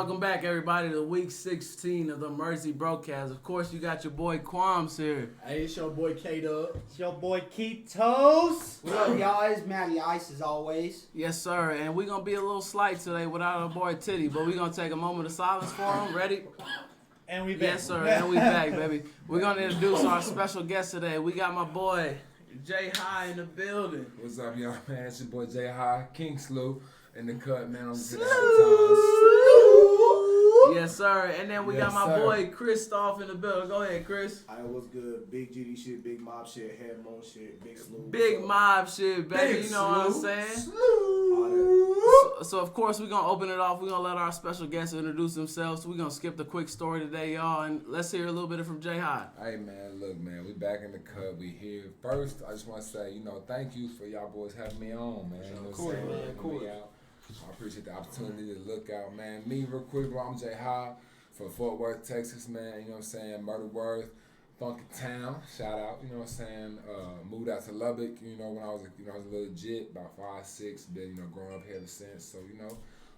Welcome back, everybody, to week 16 of the Mercy Brocast. Of course, you got your boy Quams here. Hey, it's your boy K-Dub. It's your boy Ketos. What up, y'all? It's Matty Ice, as always. Yes, sir. And we're going to be a little slight today without our boy Titty, but we're going to take a moment of silence for him. Ready? And we back. Yes, sir. And we back, baby. We're going to introduce our special guest today. We got my boy JHigh in the building. What's up, y'all, man? It's your boy JHigh, King Slew in the cut, man. I'm good Yes, sir. And then we got my boy Kristoph in the building. Go ahead, Chris. Hey, what's good? Big GD shit, big mob shit, head moan shit, big slew. Big mob shit, baby. Big you know what I'm slew. saying? All So, of course, we're going to open it off. We're going to let our special guests introduce themselves. We're going to skip the quick story today, y'all, and let's hear a little bit from JHigh. Hey, man, look, man, we back in the cut. We here. First, I just want to say, thank you for y'all boys having me on, man. Of course, man, of course. I appreciate the opportunity to look out, man. Me, real quick, bro, I'm JHigh from Fort Worth, Texas, man. You know what I'm saying? Murder Worth, Funky Town, shout out. You know what I'm saying? Moved out to Lubbock. When I was a little jit, about 5'6", been growing up here ever since. So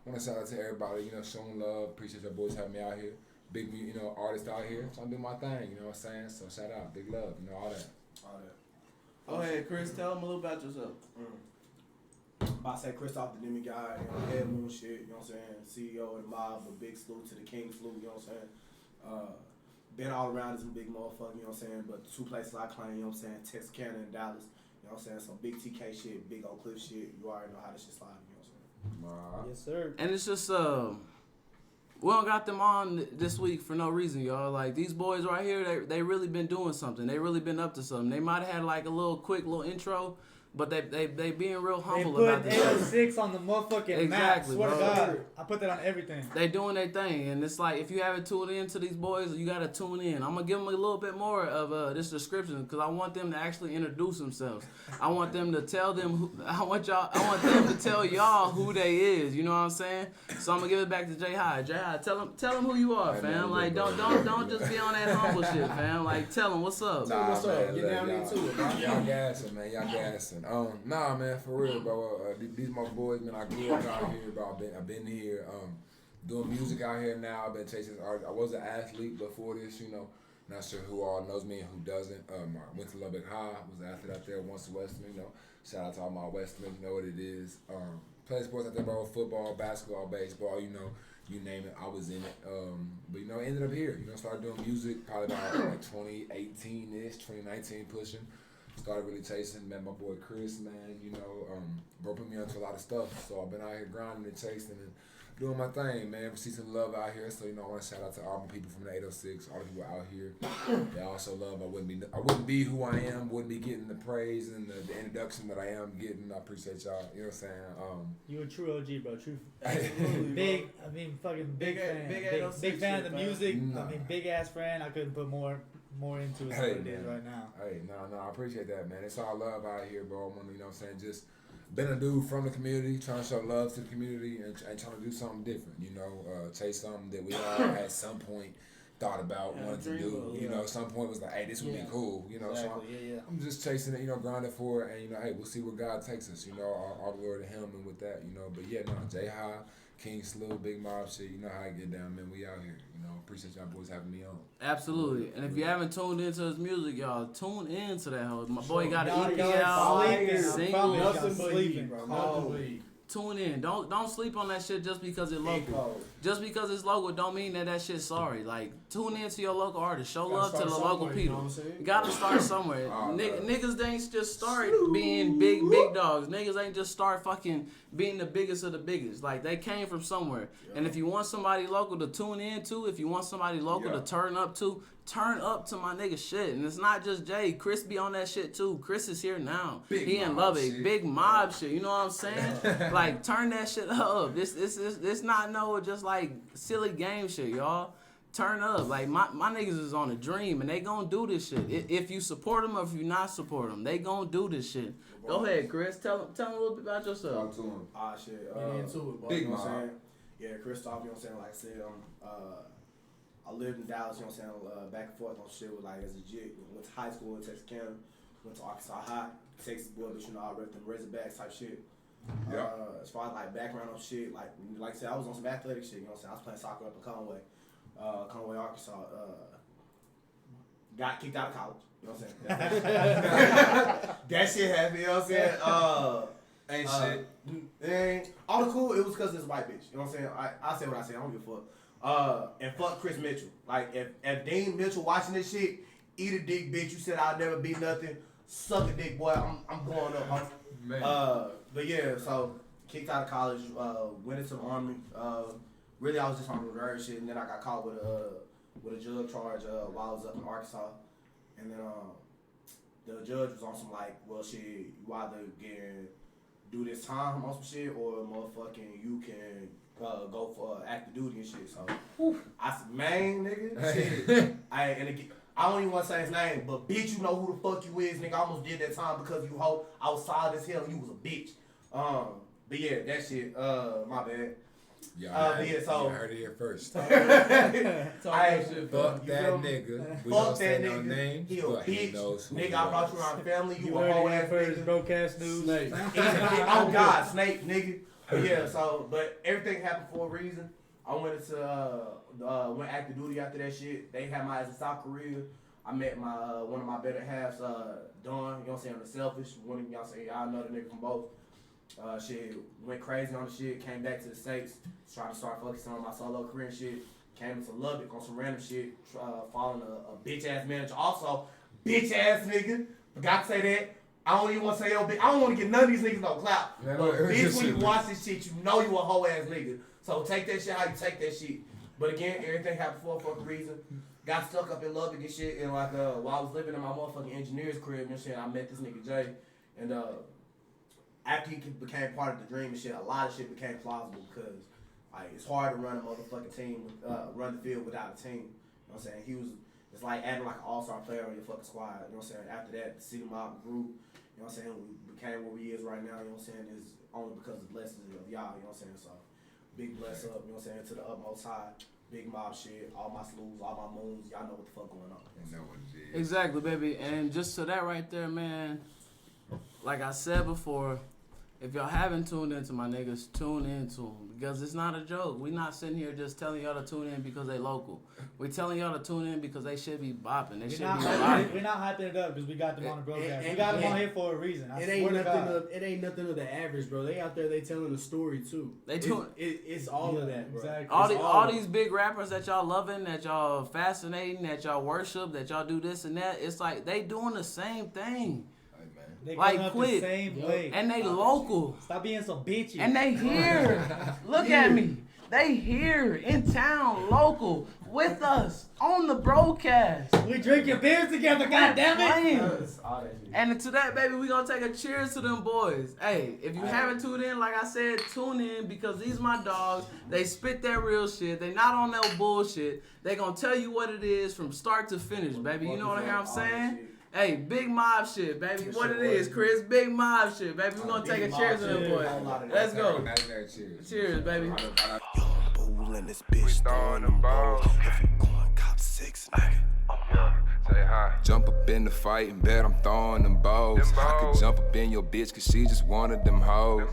want to shout out to everybody. Showing love. Appreciate your boys having me out here. Big artist out here. Trying to do my thing. You know what I'm saying? So shout out, big love. All that. Go ahead, Chris. Tell them a little about yourself. I say Kristoph the DemiGaud, head moon shit, you know what I'm saying? CEO of the mob, a big slew to the king slew, you know what I'm saying? Been all around as a big motherfucker, you know what I'm saying? But the two places I claim, you know what I'm saying? Texas, Canada, and Dallas, you know what I'm saying? Some big TK shit, big Oak Cliff shit, you already know how this shit slide, you know what I'm saying? Yes, sir. And it's just, we don't got them on this week for no reason, y'all. Like, these boys right here, they really been doing something. They really been up to something. They might have had, like, a quick little intro, but they being real humble about this. They put 806 on the motherfucking map. Exactly, Swear to bro. God. I put that on everything. They doing their thing, and it's like, if you haven't tuned in to these boys, you got to tune in. I'm going to give them a little bit more of this description, because I want them to actually introduce themselves. I want them to tell them, I want them to tell y'all who they is, you know what I'm saying? So I'm going to give it back to JHigh. JHigh, tell them who you are, fam. Like, don't just be on that humble shit, fam. Like, tell them what's up. What's up? Get down into it, man. Y'all gassing, man. Y'all gassing. Nah, man, for real, bro. These my boys, man. I grew up out here, bro. I've been here, doing music out here now. I've been chasing art. I was an athlete before this, Not sure who all knows me and who doesn't. I went to Lubbock High. Was an athlete out there once to Western, Shout out to all my Westerners, you know what it is. Play sports out there, bro. Football, basketball, baseball, you name it. I was in it. But ended up here. Started doing music probably about like 2018-ish, 2019 pushing. Started really chasing, met my boy Chris, man, bro put me onto a lot of stuff. So I've been out here grinding and chasing and doing my thing, man. Received some love out here. So, I want to shout out to all my people from the 806, all the people out here. They also love. I wouldn't be who I am, wouldn't be getting the praise and the introduction that I am getting. I appreciate y'all. You know what I'm saying? You a true OG, bro. True. Absolutely, Fucking big fan. Big fan of the music. Big ass fan. I couldn't put more into it than what it is right now. Hey, no, I appreciate that, man. It's all love out here, bro. Just been a dude from the community, trying to show love to the community and trying to do something different, chase something that we all at some point thought about, wanted to do, some point was like, hey, this would be cool, Exactly. So I'm just chasing it, grinding for it, and, hey, we'll see where God takes us, all glory to him and with that, but yeah, no, JHigh, King Slew, Big Mob shit, you know how I get down, man, we out here, appreciate y'all boys having me on. Absolutely. And if you haven't tuned into his music, y'all, tune in to that hoe. My boy got an EP out. Sleeping, bro. Tune in. Don't sleep on that shit just because it's local. Just because it's local don't mean that shit's sorry. Like, tune in to your local artist. Show love to the local people. You gotta start somewhere. Niggas ain't just start being big dogs. Niggas ain't just start fucking being the biggest of the biggest. Like, they came from somewhere. Yeah. And if you want somebody local to tune in to, if you want somebody local to turn up to my nigga shit. And it's not just Jay. Chris be on that shit too. Chris is here now. He in Lubbock. Big mob shit. You know what I'm saying? Like, turn that shit up. This not no just like silly game shit, y'all. Turn up. Like, my niggas is on a dream and they gonna do this shit. If you support them or if you not support them, they gonna do this shit. Go ahead, Chris. Tell them a little bit about yourself. Talk to him. Shit. Get into it, bro. Big you know what I'm mob. saying? Yeah, Kristoph, you know what I'm saying? Like I said, I lived in Dallas, you know what I'm saying? Back and forth on shit with, like, as a jit. Went to high school in Texas, Canada. Went to Arkansas High. Texas boy, but I repped them Razorbacks type shit. Yeah. As far as like background of shit, like I said, I was on some athletic shit. You know what I'm saying? I was playing soccer up in Conway, Arkansas. Got kicked out of college. You know what I'm saying? That shit happened. You know what I'm saying? Ain't shit. And all the cool, it was because it's a white bitch. You know what I'm saying? I say what I say. I don't give a fuck. And fuck Chris Mitchell. Like if Dean Mitchell watching this shit, eat a dick, bitch. You said I'd never be nothing. Suck a dick, boy. I'm going up, huh? Man. But yeah, so kicked out of college, went into the army. Really, I was just on the reserve shit, and then I got caught with a drug charge while I was up in Arkansas, and then the judge was on some like, well, shit, you either do this time on some shit, or motherfucking you can go for active duty and shit. So I said, man, nigga, shit. I don't even want to say his name, but bitch, you know who the fuck you is, nigga. I almost did that time because you hoe. I was solid as hell and you was a bitch. But yeah, that shit, my bad. Yeah, so you heard it here first. Fuck that nigga. nigga. We Fuck don't say that no nigga. names, He a but he bitch. knows who Nigga, he I brought was. you around family. You You a heard whole it here ass first, nigga. Brocast news. Oh God, Snake, nigga. But yeah, but everything happened for a reason. I went into went active duty after that shit. They had my ass in South Korea. I met my one of my better halves, Don. You know what I'm saying? The selfish. One of y'all say y'all know the nigga from both. Shit went crazy on the shit. Came back to the States. Tried to start focusing on my solo career and shit. Came to Lubbock on some random shit. Following a bitch ass manager. Also, bitch ass nigga. Forgot to say that. I don't even want to say yo bitch. I don't want to get none of these niggas no clout. Yeah, But bitch, when you man. watch this shit, you know you a hoe ass nigga. So take that shit how you take that shit. But again, everything happened for a fucking reason. Got stuck up in Lubbock and shit, and like while I was living in my motherfucking engineer's crib and shit, I met this nigga Jay, and after he became part of the dream and shit, a lot of shit became plausible because like it's hard to run a motherfucking team, run the field without a team. You know what I'm saying? It's like adding like an all-star player on your fucking squad. You know what I'm saying? After that, the Xity Maub grew. You know what I'm saying? We became where we is right now. You know what I'm saying? Is only because of the blessings of y'all. You know what I'm saying? So big bless up. You know what I'm saying? To the utmost high. Big Mob shit, all my slews, all my moons, y'all know what the fuck going on. You know what it is. Exactly, baby. And just to that right there, man, like I said before, if y'all haven't tuned into my niggas, tune into them. Because it's not a joke. We not sitting here just telling y'all to tune in because they local. We telling y'all to tune in because they should be bopping. They should be bopping. We're not hyping it up because we got them on the broadcast. We and- got them on and- here for a reason. I It swear ain't to nothing. God. It ain't nothing of the average, bro. They out there. They telling a story too. They doing It's all of that, bro. Exactly. all these big rappers that y'all loving, that y'all fascinating, that y'all worship, that y'all do this and that. It's like they doing the same thing. Hey, man. They Like, coming up quit. the same Yup. way. And they local. Stop being so bitchy. And they here. Look at me. They here in town, local, with us on the broadcast. we drinking beers together, goddammit. Playing. And to that, baby, we gonna take a cheers to them boys. Hey, if you haven't tuned in, like I said, tune in because these my dogs. They spit that real shit. They not on no bullshit. They gonna tell you what it is from start to finish, baby. You know what I'm saying? Hey, big mob shit, baby. What it is, Chris? Big mob shit, baby. We gonna take a cheers to them boys. Let's go. Cheers. Cheers, baby. And this bitch throwing them balls. If you going cop 6, nigga. Say hi. Jump up in the fight and bet I'm throwing them bows. I could jump up in your bitch cause she just wanted them hoes.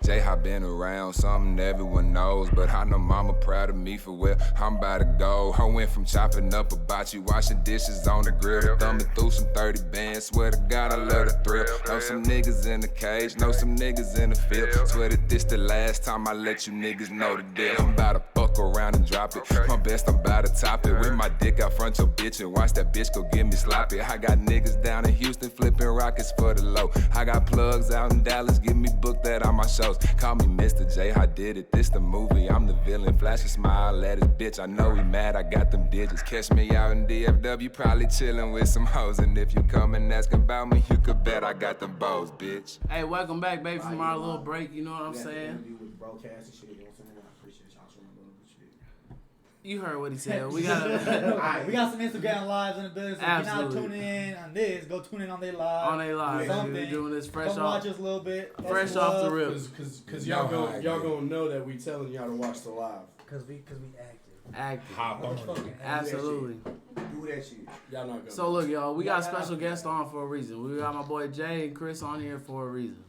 JHigh been around, something everyone knows. But I know mama proud of me for where I'm about to go. I went from chopping up a bocce, washing dishes on the grill, thumbing through some 30 bands. Swear to God I love the thrill. Know some niggas in the cage, know some niggas in the field. Swear that this the last time I let you niggas know the deal. I'm about to fuck around and drop it. My best, I'm about to top it. With my dick out front your bitch and watch that bitch go get me sloppy. I got niggas down in Houston flipping rockets for the low. I got plugs out in Dallas, get me booked at all my shows. Call me Mr. JHigh did it, this the movie, I'm the villain. Flash a smile at his bitch, I know he mad, I got them digits. Catch me out in DFW, probably chilling with some hoes. And if you come and ask about me, you could bet I got them bows, bitch. Hey, welcome back, baby, from our little break. You know what I'm saying? Interview with Brocast and shit. You know what I'm saying? I appreciate y'all showing love and shit. You heard what he said. We got we got some Instagram lives in the business. If you're not Absolutely. tuning in on this, go tune in on their live. on a live. Something. We're doing this fresh Come off. watch us a little bit. Fresh off the rip. Cause y'all gonna know that we telling y'all to watch the live. Cause we active. Active. Hop on it. Absolutely. Do that shit. Y'all not gonna. So look, y'all, we got special guests on for a reason. We got my boy Jay and Chris on here for a reason.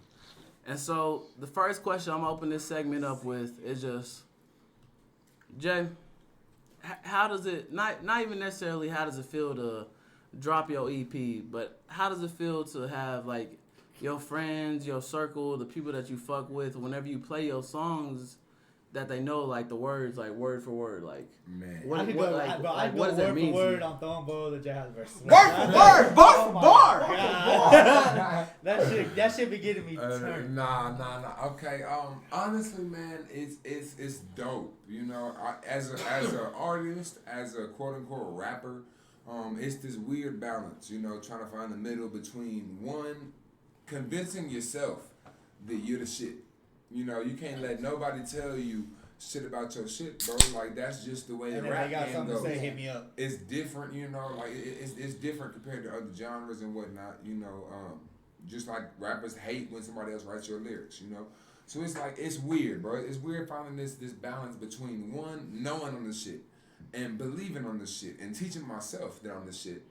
And so the first question I'm gonna open this segment up with is just, Jay, how does it, not even necessarily how does it feel to drop your EP, but how does it feel to have like your friends, your circle, the people that you fuck with, whenever you play your songs, that they know like the words like word for word, like man. I could go, I go what does that word mean for to word you? on Throwing Bows or JHigh versus. Word for word, bar for bar. That shit be getting me turned. Nah. Okay. Honestly, man, it's dope. You know, as an artist, as a quote unquote rapper, it's this weird balance. You know, trying to find the middle between one, convincing yourself that you're the shit. You know, you can't let nobody tell you shit about your shit, bro. Like, that's just the way the rap game goes. To say, hit me up. It's different, you know, like, it's different compared to other genres and whatnot, you know. Just like rappers hate when somebody else writes your lyrics, you know. So it's like, it's weird, bro. It's weird finding this balance between, one, knowing on the shit and believing on the shit and teaching myself that I'm the shit.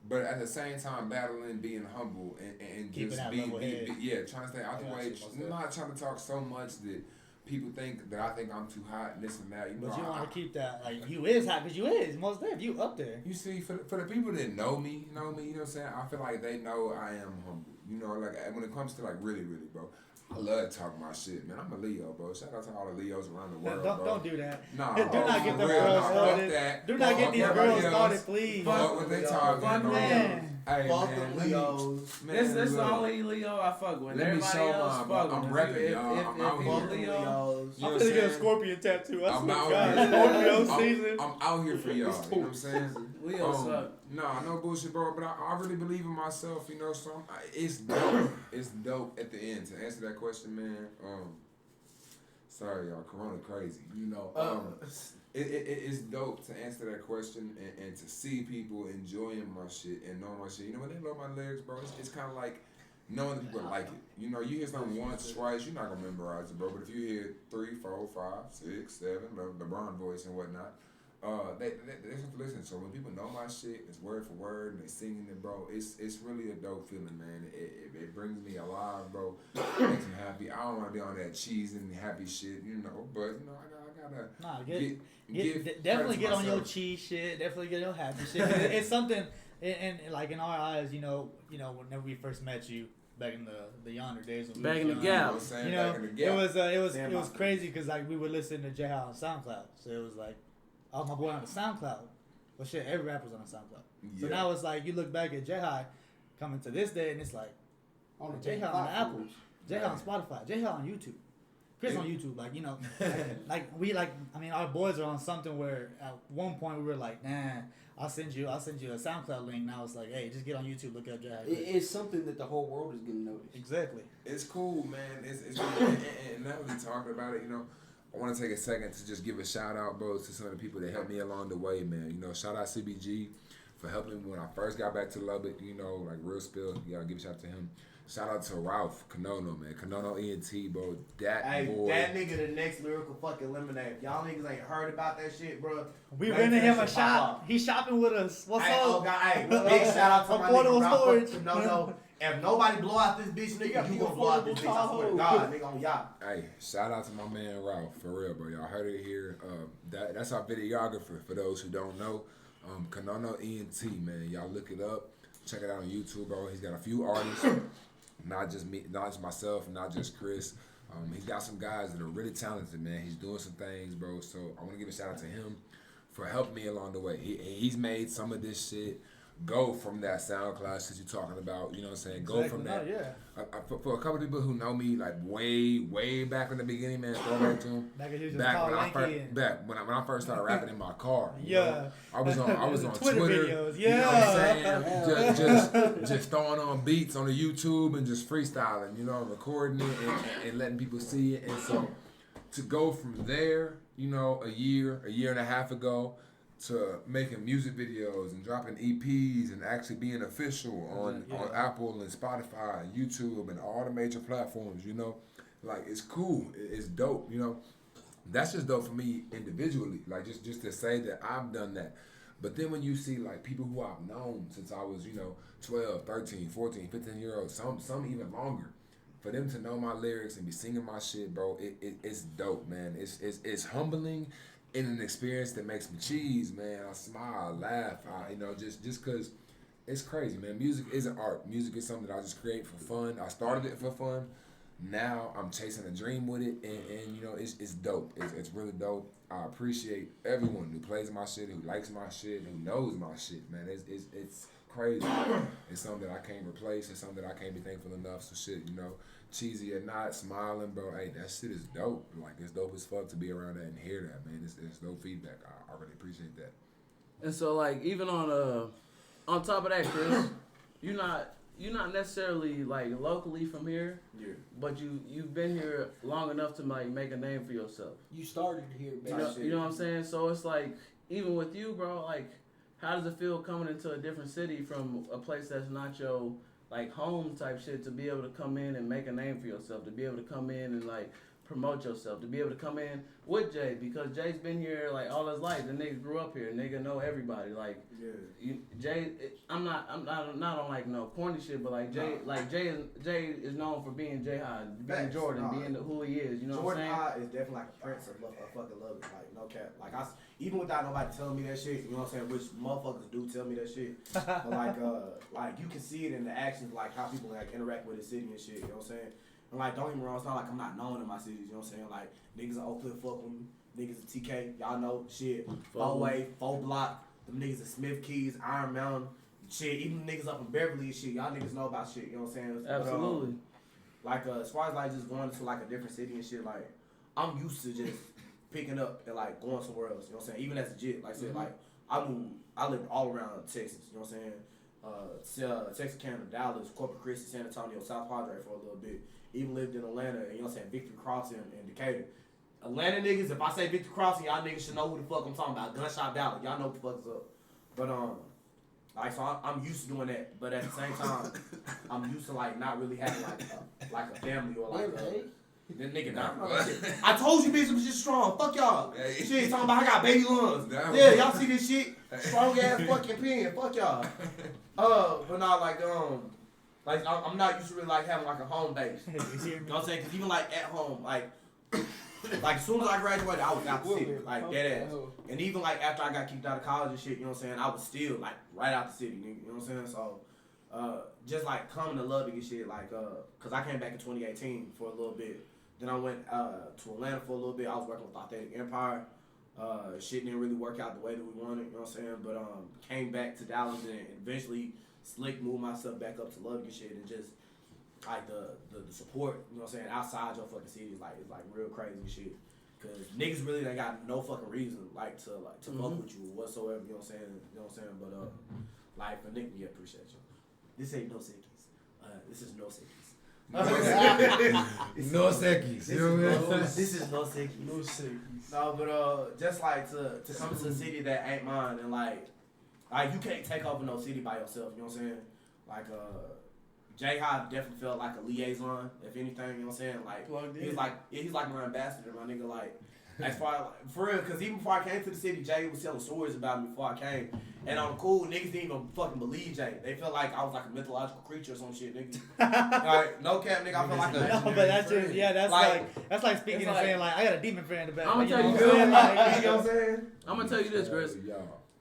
But at the same time, battling, being humble, and just trying to stay out the way. Not trying to talk so much that people think that I think I'm too hot and this and that. But you want to keep that, like, you is hot because you is. Most of you up there. You see, for the people that know me, you know what I'm saying? I feel like they know I am humble. You know, like, when it comes to, like, really, bro. I love talking my shit, man. I'm a Leo, bro. Shout out to all the Leos around the world, Don't do that. Nah, do not get them girls started. Do not get these girls started, please. Fuck what they talking, man. Hey, Fuck man, the Leos. This is the only Leo I fuck with. Let me Everybody show else my, fuck I'm with. repping, y'all. I'm out Fuck the here. Leos. You know I'm what gonna get a saying? scorpion tattoo. I I'm swear to out God. here. Scorpio season. I'm out here for y'all. You know what I'm saying? Leo suck. Nah, no bullshit, bro. But I really believe in myself, you know. So it's dope. It's dope at the end. To answer that question, man. Sorry, y'all. Corona crazy. You know. It's dope to answer that question and to see people enjoying my shit and knowing my shit. You know, when they love my lyrics, bro, it's kind of like knowing that people like it. You know, you hear something once, twice, you're not going to memorize it, bro. But if you hear 3, 4, 5, 6, 7, LeBron voice and whatnot, they have to listen. So when people know my shit, it's word for word, and they singing it, bro, it's really a dope feeling, man. It brings me alive, bro. It makes me happy. I don't want to be on that cheese and happy shit, you know, but, you know, I gotta definitely get on your cheese shit. Definitely get on your happy shit. It's something, and like in our eyes, you know, whenever we first met you back in the yonder days, back in the gap, you know, it was crazy because like we would listen to JHigh on SoundCloud, so it was like, oh, my boy on the SoundCloud. Well, shit, every rapper's on the SoundCloud. Yeah. So now it's like you look back at JHigh coming to this day, and it's like, oh, JHigh on the Apple, JHigh on Spotify, JHigh on YouTube. Chris on YouTube, like, you know, our boys are on something where at one point we were like, nah, I'll send you a SoundCloud link. Now it's like, hey, just get on YouTube, look up JHigh. It's something that the whole world is gonna notice. Exactly. It's cool, man. It's and now that we talking about it, you know, I want to take a second to just give a shout out, bro, to some of the people that helped me along the way, man. You know, shout out CBG for helping me when I first got back to Lubbock. You know, like real spill. You gotta give a shout out to him. Shout out to Ralph Canono, man. Canono ENT, bro. That boy. That nigga the next lyrical fucking lemonade. Y'all niggas ain't heard about that shit, bro. We rented him a shop. He's shopping with us. What's up? Oh, God, big shout out to my Affordable nigga storage. Canono. If nobody blow out this bitch, nigga, you gonna blow out this bitch. I swear to God, nigga, on y'all. Hey, shout out to my man Ralph, for real, bro. Y'all heard it here. That's our videographer, for those who don't know. Canono ENT, man. Y'all look it up. Check it out on YouTube, bro. He's got a few artists. Not just me, not just myself, not just Chris. He's got some guys that are really talented, man. He's doing some things, bro. So I want to give a shout out to him for helping me along the way. He's made some of this shit go from that SoundCloud shit you're talking about. You know what I'm saying? Go from that. Yeah. For a couple of people who know me, like way back in the beginning, man, throw back to him. Back when I first started rapping in my car. Yeah. I was on Twitter videos. Yeah. You know what I'm saying? just throwing on beats on the YouTube and just freestyling, you know, recording it and letting people see it. And so to go from there, you know, a year and a half ago, to making music videos and dropping EPs and actually being official on Apple and Spotify and YouTube and all the major platforms, you know, like it's cool, it's dope, you know. That's just dope for me individually, like just to say that I've done that. But then when you see like people who I've known since I was, you know, 12, 13, 14, 15 years old, some even longer, for them to know my lyrics and be singing my shit, bro, it's dope, man. It's humbling and an experience that makes me cheese, man. I smile, I laugh, just cause it's crazy, man. Music isn't art. Music is something that I just create for fun. I started it for fun. Now I'm chasing a dream with it, and you know, it's dope. It's really dope. I appreciate everyone who plays my shit, who likes my shit, who knows my shit, man. It's crazy. It's something that I can't replace. It's something that I can't be thankful enough. So shit, you know, cheesy or not, smiling, bro. Hey, that shit is dope. Like, it's dope as fuck to be around that and hear that, man. It's dope feedback. I really appreciate that. And so, like, even on top of that, Chris, you're not necessarily like locally from here. Yeah. But you've been here long enough to like make a name for yourself. You started here, baby. You know what I'm saying? So it's like, even with you, bro, like, how does it feel coming into a different city from a place that's not your like home type shit, to be able to come in and make a name for yourself, to be able to come in and like promote yourself, to be able to come in with Jay, because Jay's been here like all his life. The nigga grew up here. Nigga know everybody. Like, Jay, I'm not on like no corny shit, but like Jay, Jay is known for being JHigh, being Jordan, being who he is. You know what I'm saying? Jordan High is definitely like a prince of love. I fucking love it. Like, no cap. Like, even without nobody telling me that shit, you know what I'm saying? Which motherfuckers do tell me that shit. But like you can see it in the actions, like how people like interact with the city and shit. You know what I'm saying? And like, don't get me wrong, it's not like I'm not known in my cities. You know what I'm saying? Like, niggas in Oak Cliff fuck with me. Niggas in TK, y'all know shit. 4-Way, 4-Block, them niggas in Smith Keys, Iron Mountain, shit. Even niggas up in Beverly and shit, y'all niggas know about shit. You know what I'm saying? Absolutely. Like, as far as like just going to like a different city and shit, like, I'm used to just picking up and like going somewhere else. You know what I'm saying? Even as a jit, like I said, like I lived all around Texas. You know what I'm saying? Texas, Canada, Dallas, Corpus Christi, San Antonio, South Padre for a little bit. Even lived in Atlanta, and you know what I'm saying, Victory Crossing and Decatur. Atlanta niggas, if I say Victory Crossing, y'all niggas should know who the fuck I'm talking about. Gunshot Valley, y'all know what the fuck is up. But like, so I'm used to doing that. But at the same time, I'm used to like not really having like a family or like this nigga not. I told you bitch, I'm just strong. Fuck y'all. Shit, talking about I got baby lungs. Yeah, y'all see this shit? Strong ass fucking pen. Fuck y'all. But not like like, I'm not used to really like having like a home base. You know what I'm saying? Because even like at home, like as soon as I graduated, I was out the city, like dead ass. And even like after I got kicked out of college and shit, you know what I'm saying, I was still like right out the city, nigga. You know what I'm saying? So just like coming to Lubbock and shit, like cause I came back in 2018 for a little bit. Then I went to Atlanta for a little bit. I was working with Authentic Empire. Shit didn't really work out the way that we wanted, you know what I'm saying? But came back to Dallas and eventually slick moved myself back up to Lubbock and shit, and just like the support, you know what I'm saying, outside your fucking city is like real crazy and shit. Cause niggas really ain't got no fucking reason to fuck with you whatsoever, you know what I'm saying? But like for nigga, yeah, appreciate you. This ain't no sickies. This is no sickies. No sickies. This is no sickies. No sickies. No, but just like to come to a city that ain't mine, and like you can't take over no city by yourself, you know what I'm saying? Like JHigh definitely felt like a liaison, if anything, you know what I'm saying? Like he's like my ambassador, my nigga. Like, as far as, like, for real, because even before I came to the city, Jay was telling stories about me before I came. And on cool, niggas didn't even fucking believe Jay. They felt like I was like a mythological creature or some shit, nigga. Like, no cap, nigga, I felt like a no, but that's just, yeah, that's like speaking and saying like I got a demon friend in the back. I'm gonna tell you, you know what I'm saying? I'm gonna tell you this, Chris.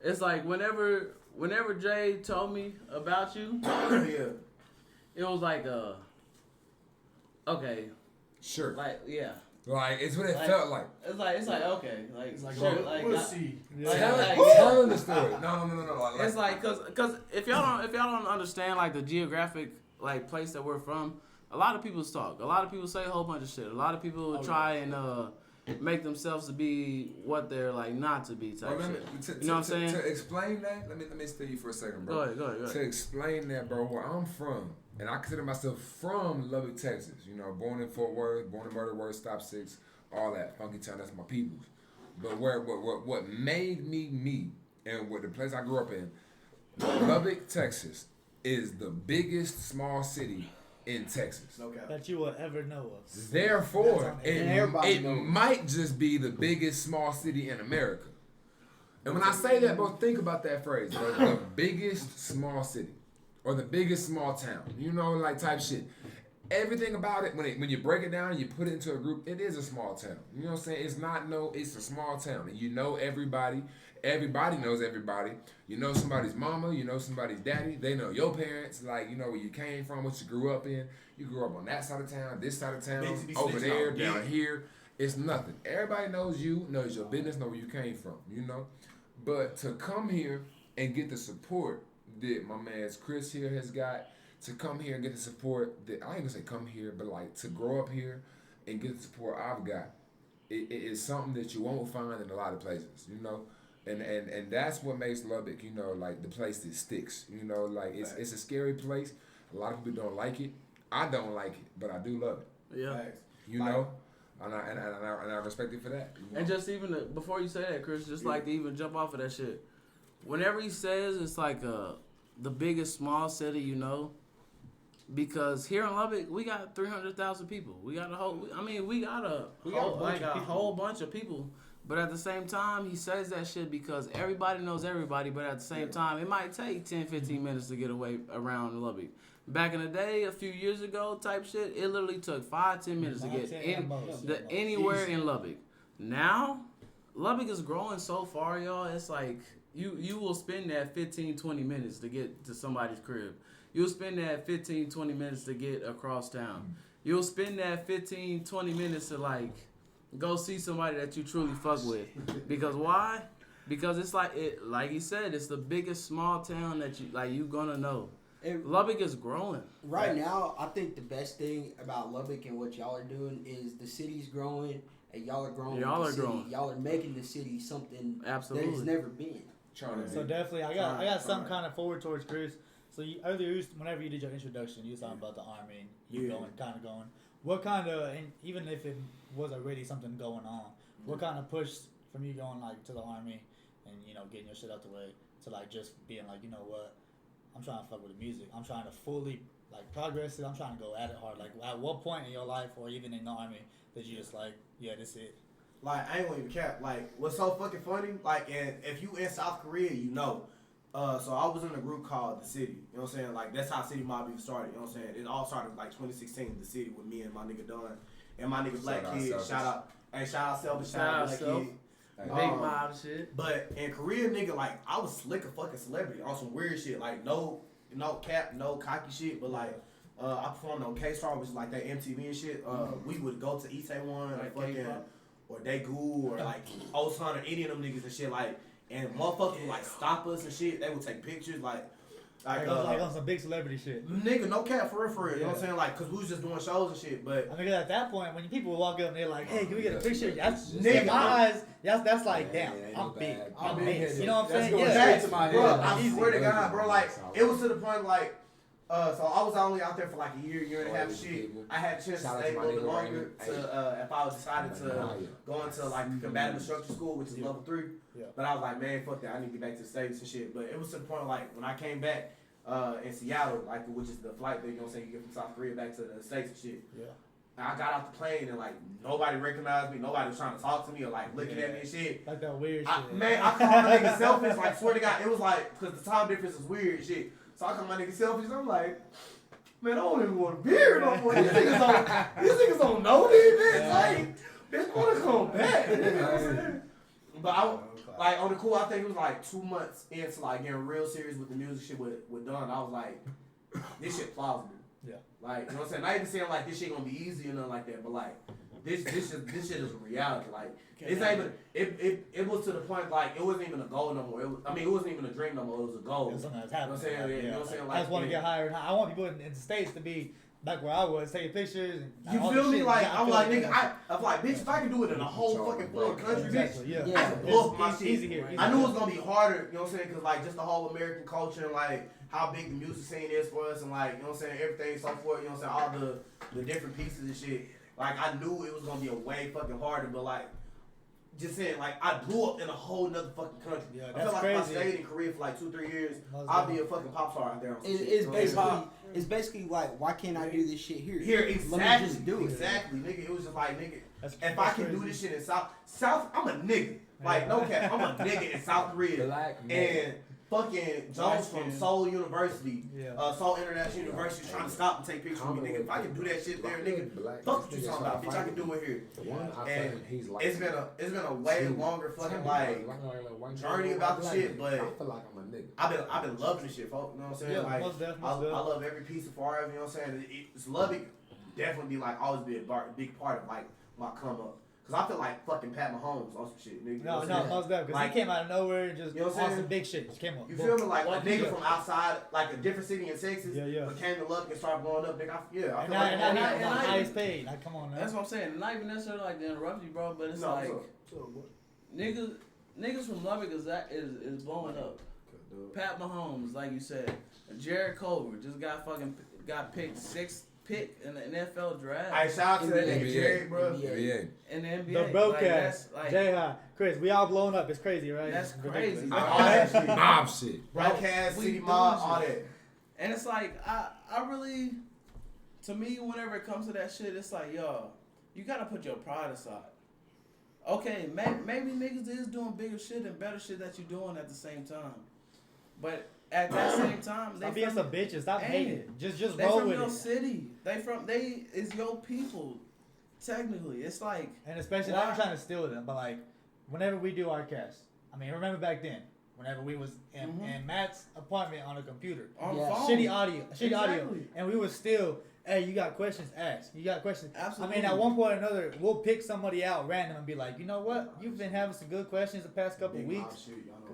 It's like whenever Jay told me about you, it was like okay, sure, like yeah. Like, it's what it felt like. It's like okay, like it's like, sure, like we'll see. Telling the story. No. It's like cause if y'all don't understand like the geographic like place that we're from, a lot of people talk. A lot of people say a whole bunch of shit. A lot of people try and make themselves to be what they're like not to be type shit. You know what I'm saying? To explain that, let me stay you for a second, bro. Go ahead. To explain that, bro, where I'm from. And I consider myself from Lubbock, Texas. You know, born in Fort Worth, born in Murder Word, Stop 6, all that. Funky Town, that's my peoples. But what made me me, and what the place I grew up in, Lubbock, Texas, is the biggest small city in Texas. Okay. That you will ever know of. Therefore, it might just be the biggest small city in America. And when I say that, bro, think about that phrase, bro. The biggest small city. Or the biggest small town, you know, like type shit. everything about it, when you break it down and you put it into a group, it is a small town. You know what I'm saying? It's a small town. And you know everybody. Everybody knows everybody. You know somebody's mama. You know somebody's daddy. They know your parents. Like, you know where you came from, what you grew up in. You grew up on that side of town, this side of town, over there, down here. It's nothing. Everybody knows you, knows your business, know where you came from, you know? But to come here and get the support that my man Chris here has got, to come here and get the support that, I ain't gonna say come here, but like to grow up here and get the support I've got, it is something that you won't find in a lot of places, you know? And that's what makes Lubbock, you know, like the place that sticks, you know? Like it's a scary place. A lot of people don't like it. I don't like it, but I do love it. Yeah. You know? And I respect it for that. You know? And just even before you say that, Chris, just like to even jump off of that shit. Whenever he says it's like the biggest small city, you know, because here in Lubbock we got 300,000 people. We got a whole bunch of people. But at the same time, he says that shit because everybody knows everybody. But at the same time, it might take 10, 15 minutes to get away around Lubbock. Back in the day, a few years ago, type shit, it literally took 5, 10 minutes to get anywhere in Lubbock. Now, Lubbock is growing so far, y'all. It's like you will spend that 15, 20 minutes to get to somebody's crib. You'll spend that 15, 20 minutes to get across town. You'll spend that 15, 20 minutes to like go see somebody that you truly fuck with. Because why? Because it's like he said, it's the biggest small town that you gonna know. Lubbock is growing. Right now, I think the best thing about Lubbock and what y'all are doing is the city's growing and y'all are growing. Y'all are making the city something that it's never been. So definitely, I got something kind of forward towards Chris. So whenever you did your introduction, you was talking about the army, you going. What kind of, and even if it was already something going on, what kind of push from you going like to the army and getting your shit out the way to like just being like, you know what, I'm trying to fuck with the music. I'm trying to fully like progress it. I'm trying to go at it hard. Like at what point in your life or even in the army did you just like, yeah, this is it? Like I ain't gonna even cap. Like what's so fucking funny? Like and if you in South Korea, you know. So I was in a group called The City. You know what I'm saying? Like that's how Xity Maub even started. You know what I'm saying? It all started like 2016. The City with me and my nigga Don and my nigga Black Kid. Shout out Selby. Shout out Black Kid. Big mob shit. But in Korea, nigga, like I was slick a fucking celebrity on some weird shit. Like no cap, no cocky shit. But like I performed on K-Star, which is like that MTV and shit. We would go to Itaewon or fucking or Daegu or like Osan or any of them niggas and shit like. And motherfuckers would like stop us and shit. They would take pictures like on some big celebrity shit. Nigga, no cap for real. You know what I'm saying? Like, cause we was just doing shows and shit. But I mean, at that point, when people would walk up and they're like, "Hey, can we get a picture?" That's nigga, in my eyes. That's like, damn, I'm big. I'm big. You know what I'm saying? Yeah, bro. I swear to God, bro. Like, it was to the point like. So I was only out there for like a year and a half shit. I had a chance to stay a little bit longer to if I decided to go into like combative instructor school, which is level 3. Yeah. But I was like, man, fuck that. I need to get back to the States and shit. But it was to the point like when I came back in Seattle, like which is the flight that you know what I'm saying you get from South Korea back to the States and shit. Yeah. I got off the plane and like nobody recognized me. Nobody was trying to talk to me or like looking at me and shit. Like that weird shit. Man, I called my nigga selfies. Like swear to God, it was like because the time difference is weird and shit. So I call my nigga selfies. I'm like, man, I don't even want a beer no more. These niggas don't know me, bitch. Like, bitch, wanna come back. You know what I'm saying? But I like on the cool. I think it was like 2 months into like getting real serious with the music shit with Don. I was like, this shit plausible. Yeah. Like, you know what I'm saying? Not even saying like this shit gonna be easy or nothing like that, but like this shit is a reality. Like it's not even it was to the point like it wasn't even a goal no more. It wasn't even a dream no more. It was a goal. It was something that's happening. You know what I'm saying? You know what I'm saying? Like, I just want to get higher. I want people in the States to be back where I was, taking pictures. And you feel me? Like I'm like nigga, I'm like bitch. If I can do it in a whole fucking foreign country, bitch, I can blow up my shit. Easy here. I knew it was gonna be harder. You know what I'm saying? Cause like just the whole American culture and like how big the music scene is for us and like you know what I'm saying everything so forth. You know what I'm saying? All the different pieces and shit. Like I knew it was gonna be a way fucking harder, but like just saying, like I blew up in a whole nother fucking country. Yeah, I feel like crazy. If I stayed in Korea for like 2-3 years, I'll be a fucking pop star out there. On it's basically like, why can't I do this shit here? Here, exactly. Let me just do it. Exactly, nigga. It was just like, nigga, if I can do this shit in South, I'm a nigga. Like no cap, I'm a nigga in South Korea, and fucking Jones from Seoul University, Seoul International University, trying to stop and take pictures of me, nigga. If I can do that shit there, nigga, fuck what you talking about, bitch. I can do it here. And it's been a way longer fucking like journey about the shit, but I feel like I'm a nigga. I've been loving this shit, folks. You know what I'm saying? Yeah, like most definitely. I love every piece of art. You know what I'm saying? It's Lubbock definitely like always be a big part of like my come up. Cause I feel like fucking Pat Mahomes on some shit, nigga. No, most definitely. Cause like, he came out of nowhere and just on some big shit. Just came up. You feel me? Like a nigga from outside, like a different city in Texas, but came to Lubbock and started blowing up, nigga. I feel like highest paid. Like, come on, man. That's what I'm saying. Not even necessarily like to interrupt you, bro, but it's niggas from Lubbock is blowing up. Pat Mahomes, like you said, Jared Culver just got picked 6th pick in the NFL draft. Alright, shout out to that nigga Jared, bro. NBA. In the NBA. The Brocast. Like, JHigh, Chris, we all blown up. It's crazy, right? That's crazy. Mob shit. Brocast, Xity Maub, all that. And it's like, I really, to me, whenever it comes to that shit, it's like, yo, you gotta put your pride aside. Okay, maybe niggas is doing bigger shit and better shit that you're doing at the same time. But at that same time, stop being some bitches. Stop hating. Just roll with it. They from your city. They is your people. Technically, it's like, and especially I'm not trying to steal them, but like whenever we do our cast, I mean, remember back then, whenever we was in Matt's apartment on a computer, on phone. shitty audio, and we was still, hey, you got questions? Ask. You got questions? Absolutely. I mean, at one point or another, we'll pick somebody out random and be like, you know what? You've been having some good questions the past couple of weeks.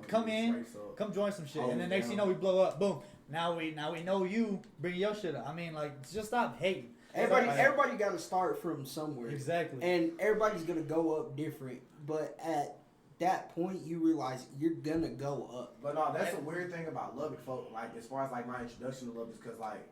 Come in, come join some shit, and then next thing you know, we blow up. Boom. Now we know you. Bring your shit up. I mean, like, just stop hating. Everybody got to start from somewhere. Exactly. And everybody's gonna go up different, but at that point, you realize you're gonna go up. But no, that's a weird thing about Lubbock, folk. Like, as far as like my introduction to Lubbock, because like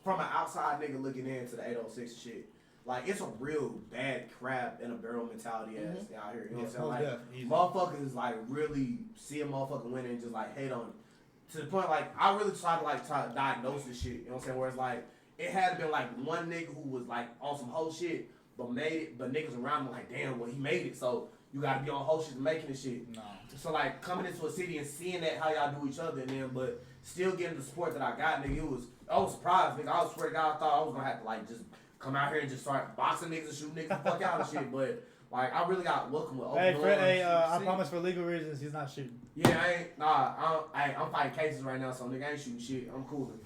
from an outside nigga looking into the 806 shit, like it's a real bad crab in a barrel mentality ass out here. You know what I'm saying? Like motherfuckers like really see a motherfucker win and just like hate on it. To the point like I really try to diagnose this shit. You know what I'm saying? Where it's like it had to been like one nigga who was like on some whole shit but made it, but niggas around him like, damn, well he made it, so you gotta be on whole shit making this shit. No. So like coming into a city and seeing that how y'all do each other and then but still getting the support that I got, nigga, I was surprised, nigga. I swear to God I thought I was gonna have to like just come out here and just start boxing niggas and shooting niggas the fuck out and shit, but like I really got welcome with open doors. I promise for legal reasons he's not shooting. Yeah, I'm fighting cases right now, so nigga I ain't shooting shit. I'm cooling.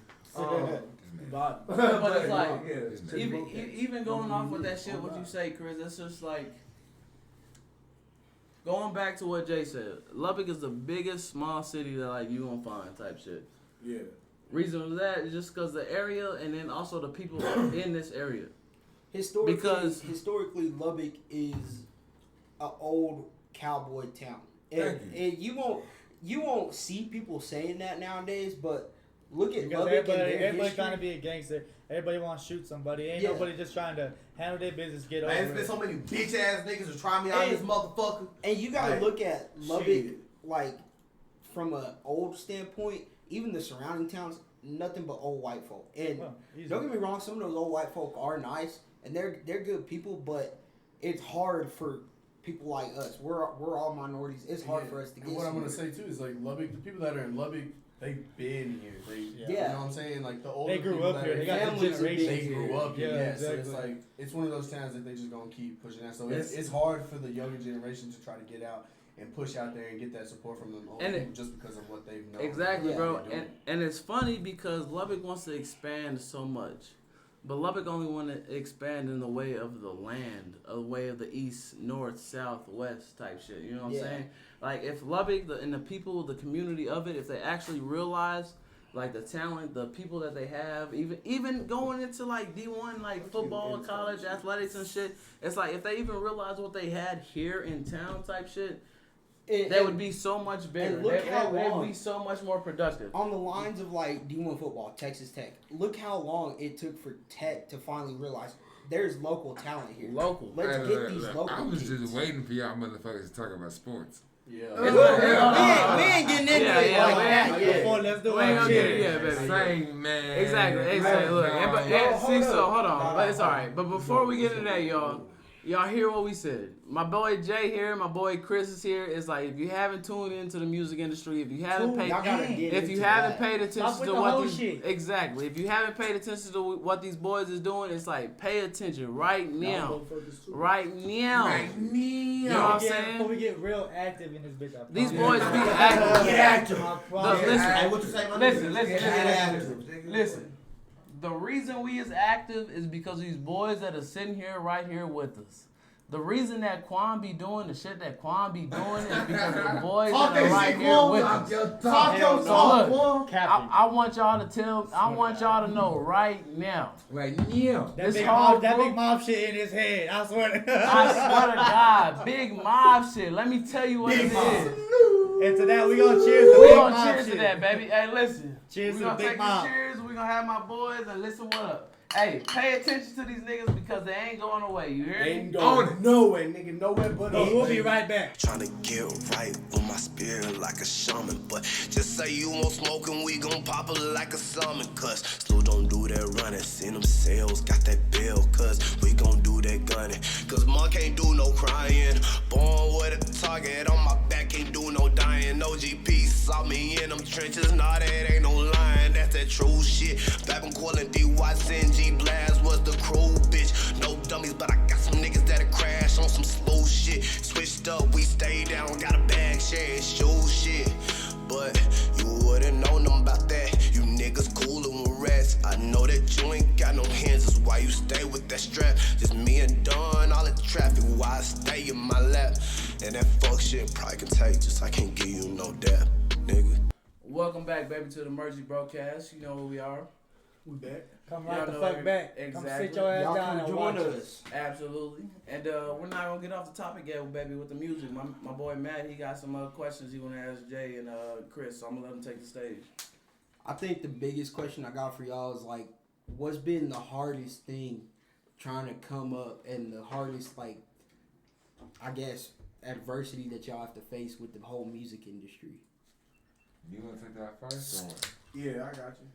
But it's like, even going off with that shit, what you say, Chris, it's just like, going back to what Jay said, Lubbock is the biggest small city that like you gonna find type shit. Yeah. Reason for that is just because the area and then also the people in this area. Historically, Lubbock is an old cowboy town, and you won't see people saying that nowadays, but. Look at Lubbock everybody trying to be a gangster. Everybody want to shoot somebody. Ain't nobody just trying to handle their business, get over it. There's been so many bitch ass niggas who try me out this motherfucker. And you gotta look at Lubbock like from an old standpoint. Even the surrounding towns, nothing but old white folk. And don't get me wrong, some of those old white folk are nice and they're good people, but it's hard for people like us. We're all minorities. It's hard for us to get. And what I'm gonna say too is like Lubbock. The people that are in Lubbock. They've been here. You know what I'm saying? Like the older they grew up here. They got families. generation. They grew up here. Yeah, exactly. So it's like it's one of those towns that they just gonna keep pushing out. So it's hard for the younger generation to try to get out and push out there and get that support from them older people just because of what they've known. Exactly, bro. And it's funny because Lubbock wants to expand so much, but Lubbock only want to expand in the way of the land, a way of the east, north, south, west type shit. You know what I'm saying? Like, if Lubbock and the people, the community of it, if they actually realize, like, the talent, the people that they have, even going into, like, D1, like, football, college, athletics and shit, it's like, if they even realize what they had here in town type shit, they would be so much better. They would be so much more productive. On the lines of, like, D1 football, Texas Tech, look how long it took for Tech to finally realize there's local talent here. Let's get these local I was just waiting for y'all motherfuckers to talk about sports. Yeah. We ain't getting into it like that yet. Let's do it. We ain't gonna get it yet, baby. Same, man. Exactly. Look, hold on. But it's all right. But before we get into that, y'all, Y'all hear what we said. My boy Jay here, my boy Chris is here. It's like if you haven't tuned into the music industry, if you haven't paid attention to what these exactly, if you haven't paid attention to what these boys is doing, it's like pay attention right now. Right now. Right now. You know what I'm saying? Before we get real active in this bitch, these boys be active. Get active. Listen. The reason we is active is because these boys that are sitting here right here with us. The reason that Quan be doing the shit that Quan be doing is because the boys that are right here with us. I want y'all to know right now. Right now. That big mob shit in his head. I swear to God. I swear to God. Big mob shit. Let me tell you what it is. And to that, we gonna cheers to We big gonna mob cheers shit. to that, baby. Hey, listen. Cheers We to gonna the big take mob. these cheers. We gonna have my boys and listen what up. Hey, pay attention to these niggas because they ain't going away. You hear me? Ain't going nowhere, nigga. Nowhere but up. We'll be right back. Trying to get right with my spirit like a shaman. But just say you won't smoke and we gon' pop it like a summon. Cause slow don't do that running. Seen them sales, got that bill. Cause we gon' do that gunning. Cause mom can't do no crying. Born with a target on my back, can't do no dying. No GP saw me in them trenches. Nah, that ain't no lying. That's that true shit. Back when calling D-Watson, G-Blast was the crew, bitch. No dummies, but I got some niggas that'll crash on some slow shit. Switched up, we stayed down, got a bag, share show shit. But you wouldn't know nothing about that. You niggas coolin' with rats. I know that you ain't got no hands, that's why you stay with that strap. Just me and Don, all in traffic, why I stay in my lap. And that fuck shit probably contagious, I can't give you no dap, nigga. Welcome back, baby, to the Mercy Brocast. You know where we are. We back. Come Y'all right the know fuck back. exactly. Come sit your ass down and join watch us. Absolutely. And we're not going to get off the topic yet, baby, with the music. My boy Matt, he got some questions he want to ask Jay and Chris, so I'm going to let him take the stage. I think the biggest question I got for y'all is like, what's been the hardest thing trying to come up and the hardest, like, I guess, adversity that y'all have to face with the whole music industry? You want to take that first? Or? Yeah, I got you.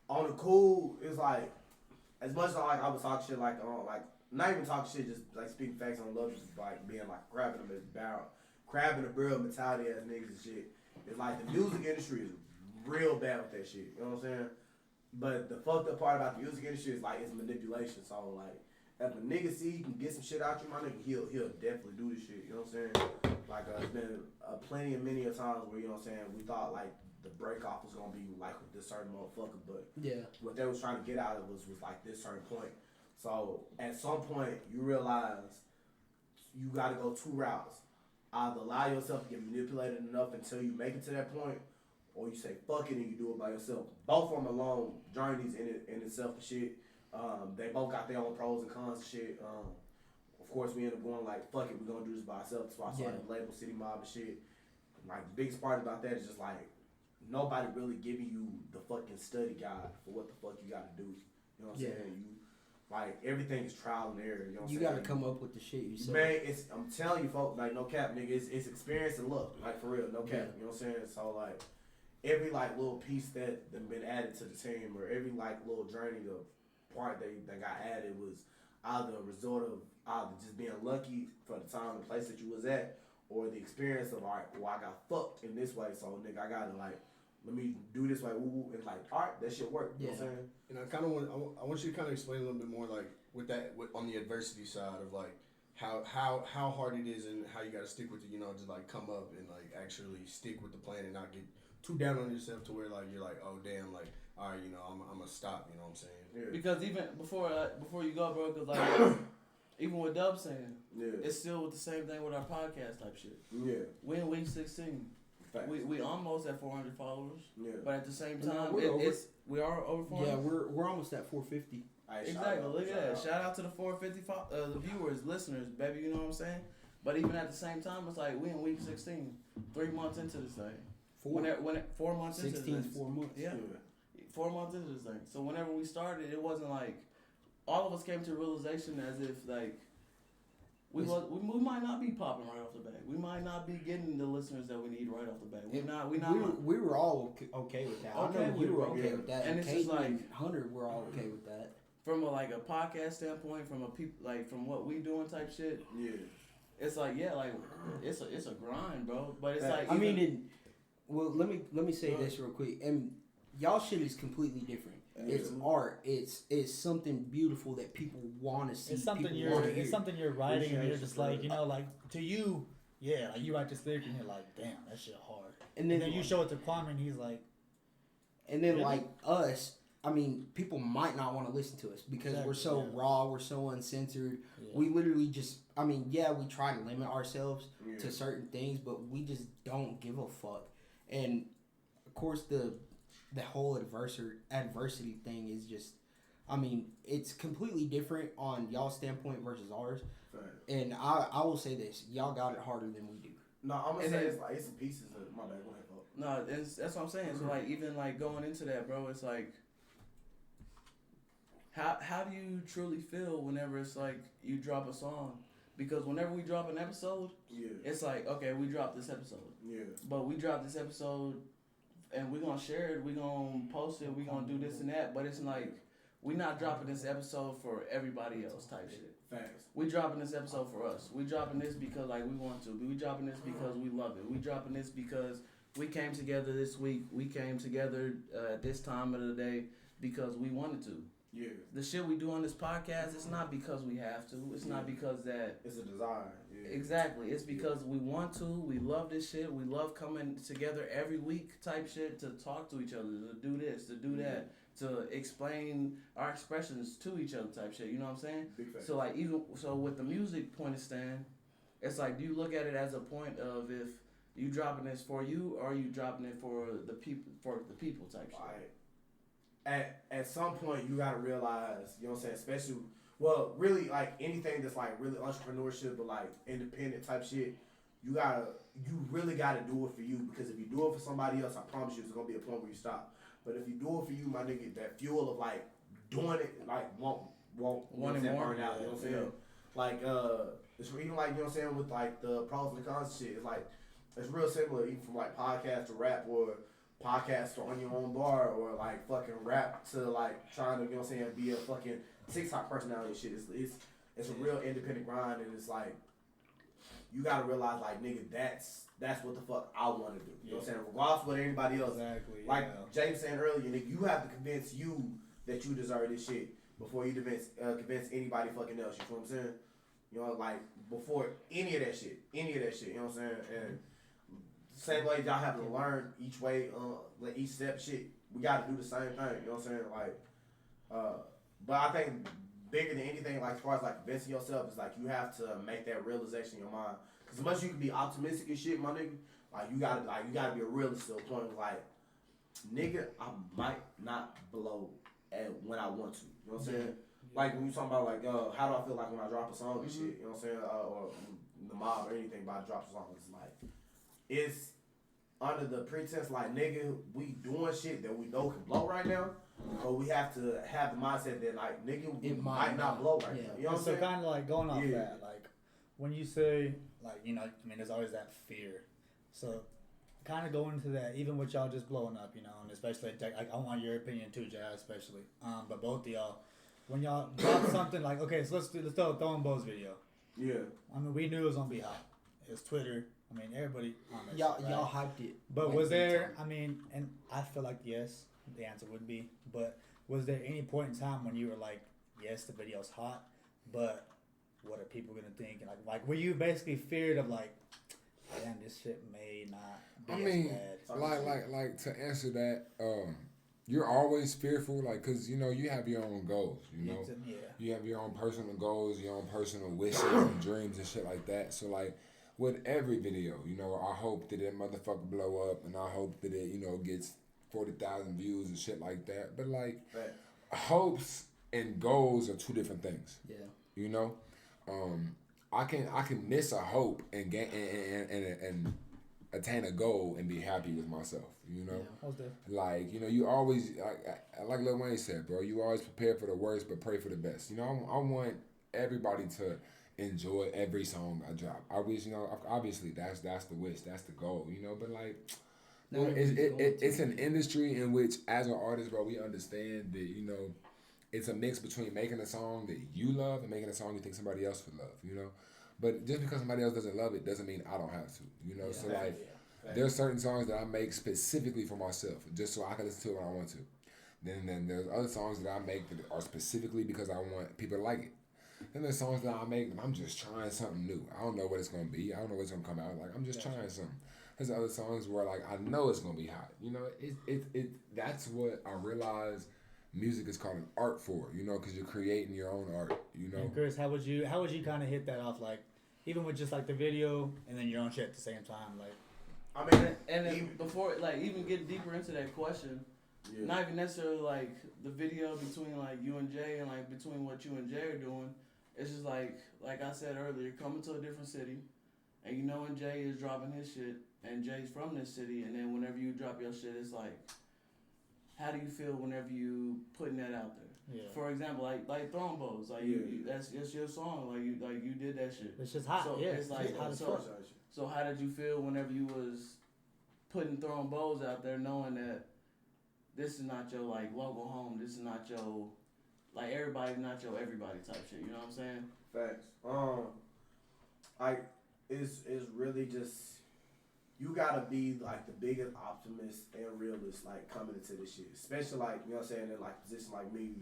On the cool, it's like as much as I would talk shit like not even talk shit, just like speaking facts on love, just like being like crabbing a barrel mentality ass niggas and shit. It's like the music industry is real bad with that shit. You know what I'm saying? But the fucked up part about the music industry is like it's manipulation. So like if a nigga see he can get some shit out you, my nigga, he'll definitely do this shit. You know what I'm saying? Like it's been plenty of many times where, you know what I'm saying, we thought like the break off was gonna be like with this certain motherfucker, but yeah, what they was trying to get out of was like this certain point. So at some point you realize you gotta go two routes. Either allow yourself to get manipulated enough until you make it to that point, or you say fuck it and you do it by yourself. Both of them are long journeys in itself and shit. They both got their own pros and cons and shit. Of course we end up going like fuck it, we're gonna do this by ourselves. That's why I started the label Xity Maub and shit. Like the biggest part about that is just like nobody really giving you the fucking study guide for what the fuck you gotta do. You know what I'm saying? You like everything is trial and error. You know what I'm saying? You gotta come up with the shit yourself. Man, I'm telling you folks, like no cap, nigga, it's experience and luck. Like for real, no cap. You know what I'm saying? So like every like little piece that been added to the team, or every like little journey of part that got added was either a result of either just being lucky for the time and place that you was at, or the experience of alright, well I got fucked in this way, so nigga I gotta like let me do this way, woo, and like alright, that shit worked. You know what I'm saying? And I kind of want you to kind of explain a little bit more like with on the adversity side of like how hard it is and how you got to stick with it, you know, just like come up and like actually stick with the plan and not get too down on yourself to where like you're like, oh damn, like all right, you know, I'm gonna stop, you know what I'm saying? Yeah. Because even before you go, bro, because like even with Dub saying, it's still with the same thing with our podcast type shit. Yeah, we in week 16. We almost at 400 followers. Yeah, but at the same time, we are over 400. Yeah, we're almost at 450. Exactly. Look at that. Shout out to the 450 the viewers, listeners, baby. You know what I'm saying? But even at the same time, it's like we in week 16, 3 months into this thing. 4 months into this thing. 16 4 months. Yeah. 4 months into this thing. So whenever we started, it wasn't like all of us came to realization as if like we might not be popping right off the bat. We might not be getting the listeners that we need right off the bat. We were all okay with that. Okay, we were okay with that. And it's just like Hunter, we're all okay with that. from a podcast standpoint, from from what we doing type shit. Yeah. It's like it's a grind, bro. But it's well, let me say this real quick, and y'all shit is completely different. Yeah. It's art. It's something beautiful that people want to see. It's something you're writing, and you're just like, to you, yeah, like you write this lyric and you're like, damn, that shit hard. And then you show it to Kwame and he's like, and then really? Us. I mean, people might not want to listen to us because we're so raw, we're so uncensored. Yeah. We literally just, we try to limit ourselves to certain things, but we just don't give a fuck. And of course, the whole adversity thing is just, it's completely different on y'all's standpoint versus ours. Right. And I will say this, y'all got it harder than we do. No, I'm gonna say it's some pieces of my bad. Go ahead, Paul. No, that's what I'm saying. So even going into that, bro, it's like. How do you truly feel whenever it's like you drop a song? Because whenever we drop an episode, it's like, okay, we dropped this episode. Yeah. But we dropped this episode and we're gonna share it, we're gonna post it, we're gonna do this and that, but it's like we're not dropping this episode for everybody else type shit. Facts. We dropping this episode for us. We dropping this because we want to. We dropping this because we love it. We dropping this because we came together this week. We came together at this time of the day because we wanted to. Yeah. The shit we do on this podcast, it's not because we have to. It's not because that... It's a desire. Yeah. Exactly. It's because we want to. We love this shit. We love coming together every week type shit to talk to each other, to do this, to do that, to explain our expressions to each other type shit. You know what I'm saying? Big fact. So with the music point of stand, it's like, do you look at it as a point of if you dropping this for you or are you dropping it for the people type shit? Right. At some point you gotta realize, you know what I'm saying, especially really like anything that's like really entrepreneurship but like independent type shit, you really gotta do it for you, because if you do it for somebody else, I promise you there's gonna be a point where you stop. But if you do it for you, my nigga, that fuel of like doing it like won't burn out, you know what I'm saying? Like it's even like, you know what I'm saying, with like the pros and the cons shit, it's like it's real similar even from like podcast to rap or podcast to on your own bar or like fucking rap to like trying to, you know what I'm saying, be a fucking TikTok personality and shit. It's a real independent grind, and it's like you gotta realize like, nigga, that's what the fuck I want to do. You know what I'm saying? Regardless of what anybody else. Exactly. Like James saying earlier, nigga, you have to convince you that you deserve this shit before you convince anybody fucking else. You know what I'm saying? You know, like before any of that shit. You know what I'm saying? And same way y'all have to learn each way, like each step shit, we gotta do the same thing, you know what I'm saying? Like, but I think bigger than anything, like as far as like convincing yourself, is like you have to make that realization in your mind. Cause as much as you can be optimistic and shit, my nigga, like you gotta be a realist to a point of like, nigga, I might not blow at when I want to, you know what I'm saying? Like when you talking about like, how do I feel like when I drop a song and shit, you know what I'm saying? Or the mob or anything, but I drop a song, it's like, it's under the pretense like, nigga, we doing shit that we know can blow right now, but we have to have the mindset that like, nigga, it might not blow right now. You know what I'm saying? So kind of like going off that, like when you say like, you know, I mean, there's always that fear. So kind of going into that, even with y'all just blowing up, you know, and especially like I want your opinion too, Jay, especially. But both of y'all, when y'all drop something like, okay, so let's throw a Xity Maub video. Yeah. I mean, we knew it was gonna be hot. It was Twitter. I mean, everybody on that shit, right? Y'all hyped it. But like, was there, I mean, and I feel like yes, the answer would be, but was there any point in time when you were like, yes, the video's hot, but what are people gonna think? And like were you basically feared of like, damn, this shit may not be as bad? Like to answer that, you're always fearful, like, cause you know you have your own goals, you know, you have your own personal goals, your own personal wishes and dreams and shit like that. So like, with every video, you know, I hope that motherfucker blow up, and I hope that it, you know, gets 40,000 views and shit like that. But like, hopes and goals are two different things. Yeah. You know, I can miss a hope and get and attain a goal and be happy with myself. You know, like, you know, you always like Lil Wayne said, bro. You always prepare for the worst but pray for the best. You know, I want everybody to enjoy every song I drop. I wish, you know, obviously that's the wish, that's the goal, you know, but like, it's an industry in which as an artist, bro, we understand that, you know, it's a mix between making a song that you love and making a song you think somebody else would love, you know? But just because somebody else doesn't love it doesn't mean I don't have to, you know? So like, there's certain songs that I make specifically for myself, just so I can listen to it when I want to. Then there's other songs that I make that are specifically because I want people to like it. Then there's songs that I make and I'm just trying something new. I don't know what it's gonna be. I don't know what's gonna come out. Like I'm just trying something. There's other songs where like I know it's gonna be hot. You know, that's what I realize music is called an art for. You know, because you're creating your own art. You know. And Chris, how would you kind of hit that off? Like even with just like the video and then your own shit at the same time. Like I mean, and then before like even get deeper into that question. Yeah. Not even necessarily like the video between like you and Jay and like between what you and Jay are doing. It's just like I said earlier, coming to a different city, and you know when Jay is dropping his shit, and Jay's from this city, and then whenever you drop your shit, it's like, how do you feel whenever you putting that out there? Yeah. For example, like Thrxwing Bows, like you that's your song, like you did that shit. It's just hot. So yeah, it's like hot so how did you feel whenever you was putting Thrxwing Bows out there, knowing that this is not your like local home. This is not your like everybody, not your everybody type shit. You know what I'm saying? Facts. It's really just you gotta be like the biggest optimist and realist like coming into this shit. Especially like you know what I'm saying in like position like me,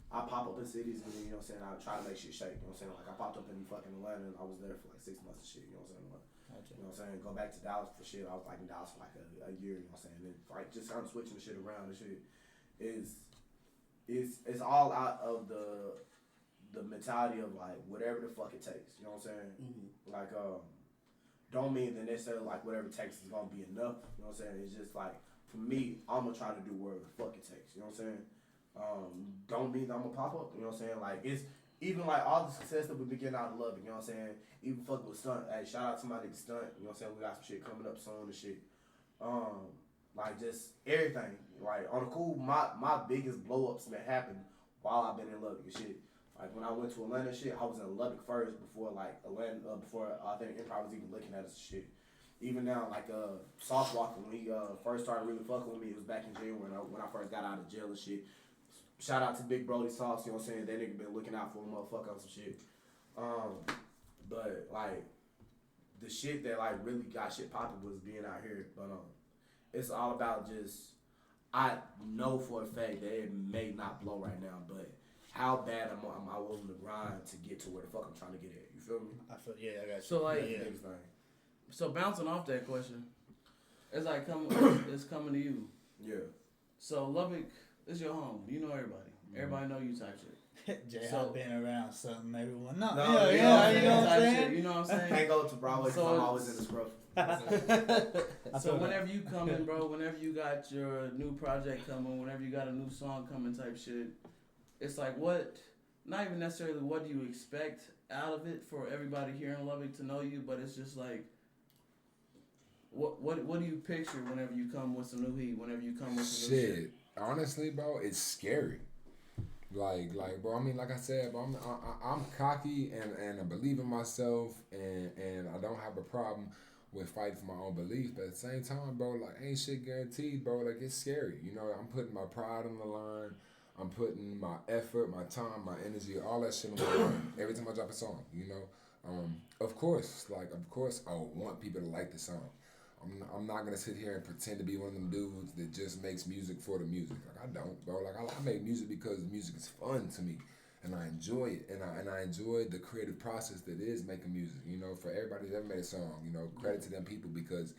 I pop up in cities and then you know what I'm saying I try to make shit shake. You know what I'm saying like I popped up in fucking Atlanta and I was there for like 6 months and shit. You know what I'm saying? You know what I'm saying? Go back to Dallas for shit. I was like in Dallas for like a year, you know what I'm saying? And then like just kind of switching the shit around and shit it's all out of the mentality of like whatever the fuck it takes. You know what I'm saying? Mm-hmm. Like don't mean that necessarily like whatever it takes is gonna be enough. You know what I'm saying? It's just like for me, I'm gonna try to do whatever the fuck it takes. You know what I'm saying? Don't mean that I'm gonna pop up. You know what I'm saying? Like it's even like all the success that we've been getting out of Lubbock, you know what I'm saying? Even fucking with Stunt. Hey, shout out to my nigga Stunt. You know what I'm saying? We got some shit coming up soon and shit. Like just everything. Like on the cool, my biggest blow ups that happened while I've been in Lubbock and shit. Like when I went to Atlanta and shit, I was in Lubbock first before like Atlanta, before I think Improv was even looking at us and shit. Even now, like Soft Walker, when he first started really fucking with me, it was back in January when I first got out of jail and shit. Shout out to Big Brody Sauce, you know what I'm saying? That nigga been looking out for a motherfucker on some shit. But like the shit that like really got shit popping was being out here. But it's all about just I know for a fact that it may not blow right now, but how bad am I willing to grind to get to where the fuck I'm trying to get at? You feel me? I feel I got you. So like so bouncing off that question, it's like it's coming to you. Yeah. So Lubbock is your home. You know everybody. Everybody know you type shit. JHigh been around something everyone knows. No, you know what I'm saying? You know what I'm saying? Can't go to Broadway because I'm always in the scruff. So whenever you coming, bro, whenever you got your new project coming, whenever you got a new song coming type shit, it's like what, not even necessarily what do you expect out of it for everybody here in Lubbock to know you, but it's just like, what do you picture whenever you come with some new heat, whenever you come with some new shit? Honestly, bro, it's scary. Like, bro. I mean, like I said, bro, I'm cocky and I believe in myself, and I don't have a problem with fighting for my own beliefs. But at the same time, bro, like ain't shit guaranteed, bro. Like it's scary. You know, I'm putting my pride on the line. I'm putting my effort, my time, my energy, all that shit on the line every time I drop a song. You know, of course, I want people to like the song. I'm not gonna sit here and pretend to be one of them dudes that just makes music for the music. Like I don't, bro. Like I make music because music is fun to me, and I enjoy it, and I enjoy the creative process that is making music. You know, for everybody who's ever made a song, you know, credit to them people because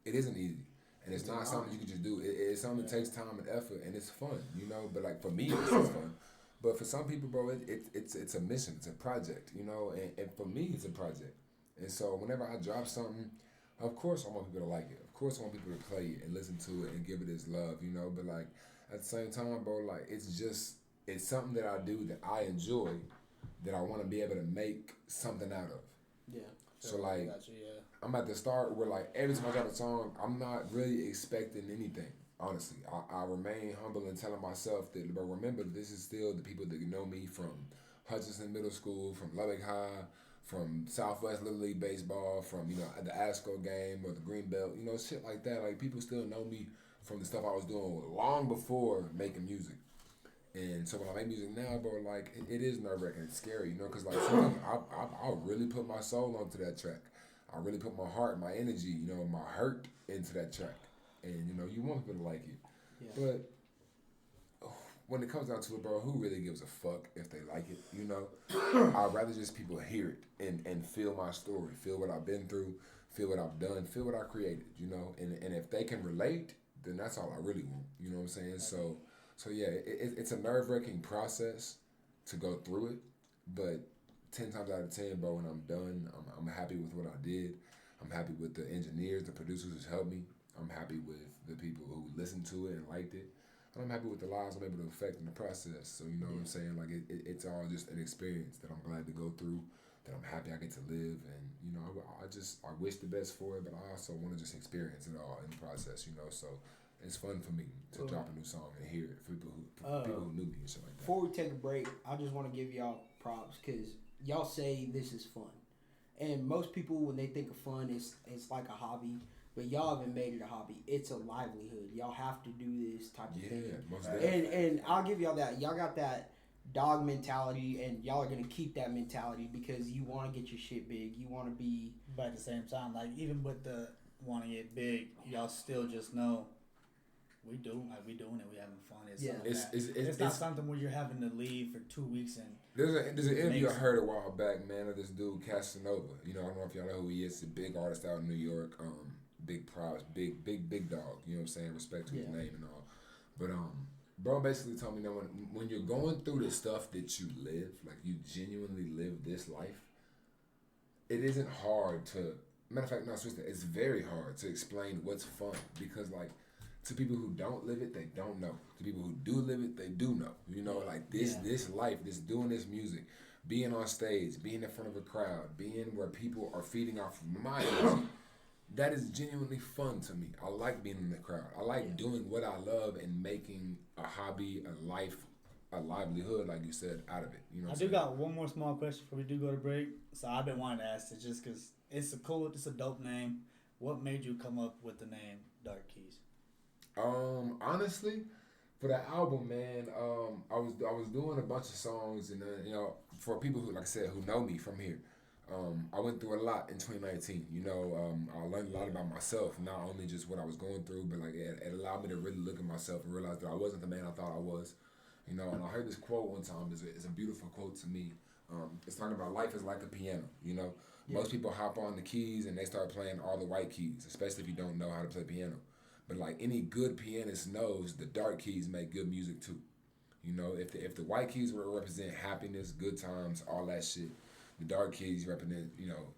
it isn't easy, and it's not something you can just do. It's something that takes time and effort, and it's fun. You know, but like for me, it's fun. But for some people, bro, it's a mission, it's a project. You know, and for me, it's a project. And so whenever I drop something, of course I want people to like it. Of course I want people to play it and listen to it and give it its love, you know. But like at the same time, bro, like it's something that I do that I enjoy, that I want to be able to make something out of. Yeah. So like I'm at the start where like every time I drop a song, I'm not really expecting anything. Honestly, I remain humble and telling myself that, but remember, this is still the people that know me from Hutchinson Middle School, from Lubbock High, from Southwest Little League Baseball, from, you know, the ASCO game or the Green Belt, you know, shit like that. Like, people still know me from the stuff I was doing long before making music. And so when I make music now, bro, like it is nerve-wracking, it's scary, you know, because like sometimes I'll really put my soul onto that track. I really put my heart, my energy, you know, my hurt into that track, and you know, you want people to like it, but when it comes down to it, bro, who really gives a fuck if they like it, you know? I'd rather just people hear it and feel my story, feel what I've been through, feel what I've done, feel what I created, you know? And if they can relate, then that's all I really want, you know what I'm saying? So yeah, it's a nerve-wracking process to go through it, but 10 times out of 10, bro, when I'm done, I'm happy with what I did. I'm happy with the engineers, the producers who's helped me. I'm happy with the people who listened to it and liked it. And I'm happy with the lives I'm able to affect in the process. So, you know what I'm saying? Like, it's all just an experience that I'm glad to go through, that I'm happy I get to live. And, you know, I wish the best for it, but I also want to just experience it all in the process, you know? So it's fun for me to drop a new song and hear it for people who knew me and shit like that. Before we take a break, I just want to give y'all props because y'all say this is fun. And most people, when they think of fun, it's like a hobby. But y'all haven't made it a hobby. It's a livelihood. Y'all have to do this type of thing. Most definitely. And I'll give y'all that. Y'all got that dog mentality, and y'all are going to keep that mentality because you want to get your shit big. You want to be... But at the same time, like, even with the want to get big, y'all still just know we doing it. We having fun. It's not something where you're having to leave for 2 weeks and... There's an interview I heard a while back, man, of this dude, Canono. You know, I don't know if y'all know who he is. He's a big artist out in New York. Big props, big dog. You know what I'm saying? Respect to his name and all. But bro basically told me that when you're going through the stuff that you live, like you genuinely live this life, it isn't hard to. Matter of fact, no, it's very hard to explain what's fun because like to people who don't live it, they don't know. To people who do live it, they do know. You know, like this life, doing this music, being on stage, being in front of a crowd, being where people are feeding off of my energy. That is genuinely fun to me. I like being in the crowd. I like doing what I love and making a hobby, a life, a livelihood, like you said, out of it. You know. I do got one more small question before we do go to break. So I've been wanting to ask it just because it's a dope name. What made you come up with the name Dark Keys? Honestly, for the album, man, I was doing a bunch of songs, and you know, for people who, like I said, who know me from here. I went through a lot in 2019. You know, I learned a lot about myself, not only just what I was going through, but like it allowed me to really look at myself and realize that I wasn't the man I thought I was. You know, and I heard this quote one time. It's a beautiful quote to me. It's talking about life is like a piano. You know, most people hop on the keys and they start playing all the white keys, especially if you don't know how to play piano. But like any good pianist knows, the dark keys make good music too. You know, if the white keys represent happiness, good times, all that shit. The dark keys represent, you know,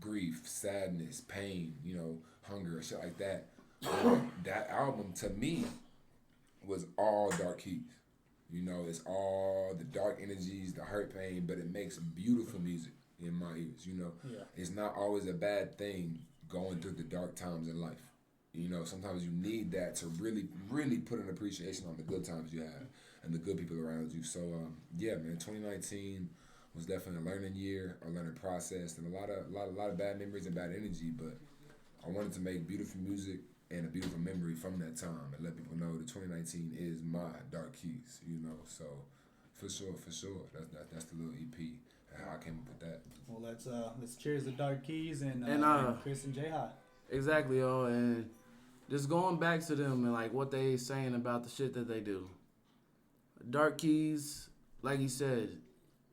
grief, sadness, pain, you know, hunger, shit like that. That album, to me, was all dark keys. You know, it's all the dark energies, the hurt, pain, but it makes beautiful music in my ears, you know. Yeah. It's not always a bad thing going through the dark times in life. You know, sometimes you need that to really, really put an appreciation on the good times you have and the good people around you. So, yeah, man, 2019... was definitely a learning year, a learning process, and a lot of bad memories and bad energy. But I wanted to make beautiful music and a beautiful memory from that time, and let people know that 2019 is my Dark Keys. You know, so for sure, that's the little EP and how I came up with that. Well, let's cheers the Dark Keys and Chris and JHigh. Exactly, yo, and just going back to them and like what they saying about the shit that they do. Dark Keys, like he said.